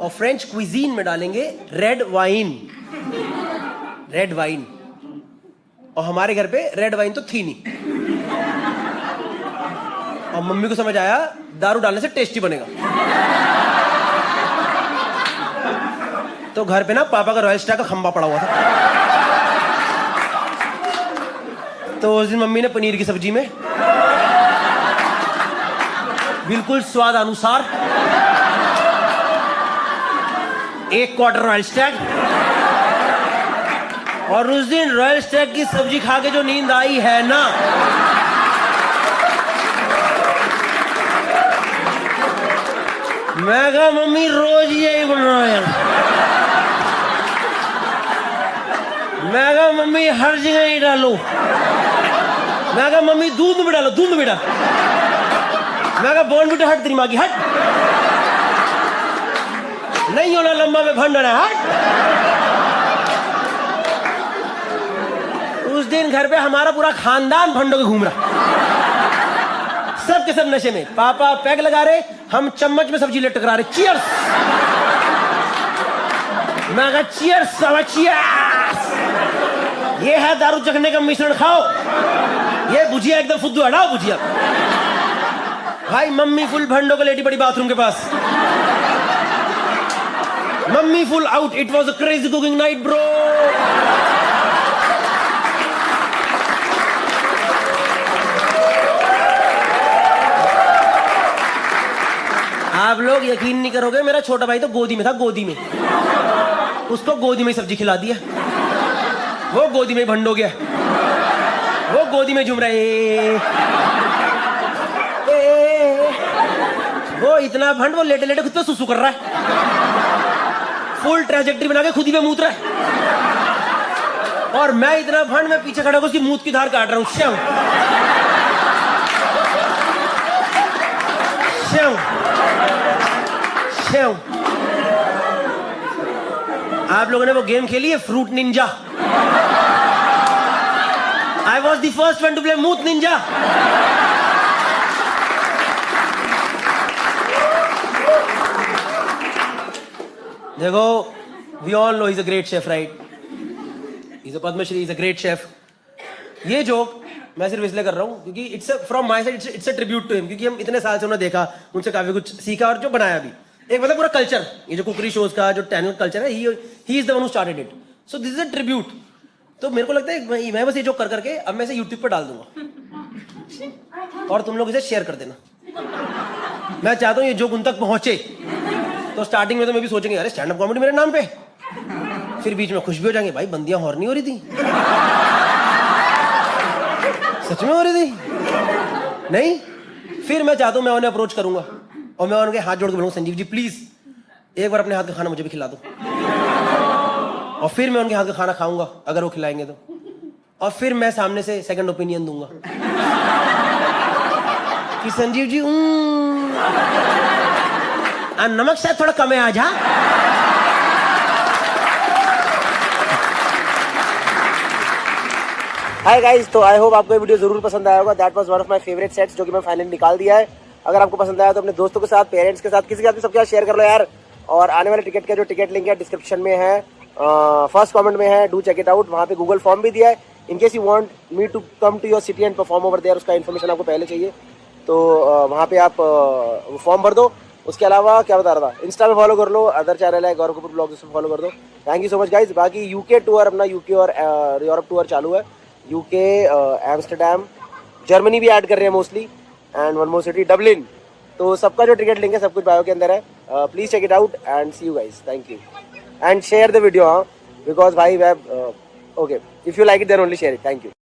और फ्रेंच क्विजीन में डालेंगे रेड वाइन। रेड वाइन, और हमारे घर पे रेड वाइन तो थी नहीं। और मम्मी को समझ आया दारू डालने से टेस्टी बनेगा। तो घर पे ना पापा का रॉयल स्टार का खंबा पड़ा हुआ था। तो उस दिन मम्मी ने पनीर की सब्जी में बिल्कुल स्वाद अनुसार 1 क्वार्टर रॉयल स्टैग, और उस दिन रॉयल स्टैग की सब्जी खा के जो नींद आई है ना, मैं कहा मम्मी रोज यही बन रहा है। मैं कहा मम्मी हर जगह ही डालो। मैं कहा मम्मी दूध में भी डालो, दूध में भी डालो। मैं कहा बॉर्नविटा हट, तेरी माँ की हट, नहीं होना लंबा में भंडना, हट। उस दिन घर पे हमारा पूरा खानदान भंडों के घूम रहा, सब के सब नशे में। पापा पैग लगा रहे, हम चम्मच में सब्जी ले टकरा रहे। चीयर्स। मैं कहा चीयर्स, चीयर्स। ये है दारू चखने का मिश्रण, खाओ। ये भुजिया एकदम फुद्दू, हटाओ भुजिया। भाई मम्मी फुल भंडों को लेटी पड़ी बाथरूम के पास। Mummy full out. It was a crazy cooking night bro. आप लोग यकीन नहीं करोगे, मेरा छोटा भाई तो गोदी में था, गोदी में। उसको गोदी में सब्जी खिला दिया, वो गोदी में भंड हो गया, वो गोदी में झूम रहे। वो इतना भंड, वो लेटे लेटे खुद पे सुसु कर रहा है, फुल ट्रैजेक्टरी बना के खुद ही पे मूत रहा है। और मैं इतना भंड, मैं पीछे खड़ा होकर उसकी मूत की धार काट रहा हूं। श्याम श्याम श्याम। आप लोगों ने वो गेम खेली है fruit ninja? I was the first one to play मूत निंजा। देखो, we all know he is a great chef, right? He is a Padma Shri, he is a great chef. ये जोक मैं सिर्फ इसलिए कर रहा हूं क्योंकि it's from my side, it's a tribute to him, क्योंकि हम इतने साल से उन्हें देखा, उनसे काफी कुछ सीखा और जो बनाया भी। एक मतलब पूरा कल्चर, ये जो कुकरी शोज का जो टैनल कल्चर है, he is the one who started it, so this is a tribute. तो मेरे को लगता है मैं बस ये जोक कर करके अब मैं इसे यूट्यूब पर डाल दूंगा और तुम लोग इसे शेयर कर देना। मैं चाहता हूं ये जोक उन तक पहुंचे। तो स्टार्टिंग में तो मैं भी सोचेंगे अरे स्टैंड अप कॉमेडी मेरे नाम पे, फिर बीच में खुश भी हो जाएंगे, भाई बंदियां हॉर्नी हो रही थी, सच में हो रही थी नहीं। फिर मैं चाहता हूं मैं उन्हें अप्रोच करूंगा और मैं उनके हाथ जोड़ के बोलूंगा संजीव जी प्लीज एक बार अपने हाथ का खाना मुझे भी खिला दो। और फिर मैं उनके हाथ का खाना खाऊंगा अगर वो खिलाएंगे तो, और फिर मैं सामने से सेकंड ओपिनियन दूंगा कि संजीव जी नमक शायद थोड़ा कम है आज। हाँ, हाय गाइस, तो आई होप आपको ये वीडियो जरूर पसंद आया होगा। That was one of my favourite sets जो कि मैं फाइनली निकाल दिया है। अगर आपको पसंद आया तो अपने दोस्तों के साथ, पेरेंट्स के साथ, किसी के साथ भी सबके साथ शेयर कर लो यार। और आने वाले टिकट का जो टिकट लिंक है डिस्क्रिप्शन में है, फर्स्ट कमेंट में है, डू चेक इट आउट। वहाँ पे गूगल फॉर्म भी दिया है, in case you want me to come to your city and perform over there, उसका इन्फॉर्मेशन आपको पहले चाहिए तो वहाँ पे आप फॉर्म भर दो। उसके अलावा क्या बता रहा था, इंस्टा में फॉलो कर लो, अदर चैनल है गौरव कपूर ब्लॉग, उसमें फॉलो कर दो। Thank you so much guys. बाकी यूके टूर, अपना यूके और यूरोप टूर चालू है, यूके, एम्स्टरडैम, जर्मनी भी ऐड कर रहे हैं mostly, and one more city Dublin. तो सबका जो टिकट लिंक है सब कुछ बायो के अंदर है, please check it out and see you guys. Thank you and share the video, हाँ, बिकॉज भाई web okay, if you like it then only share it. Thank you.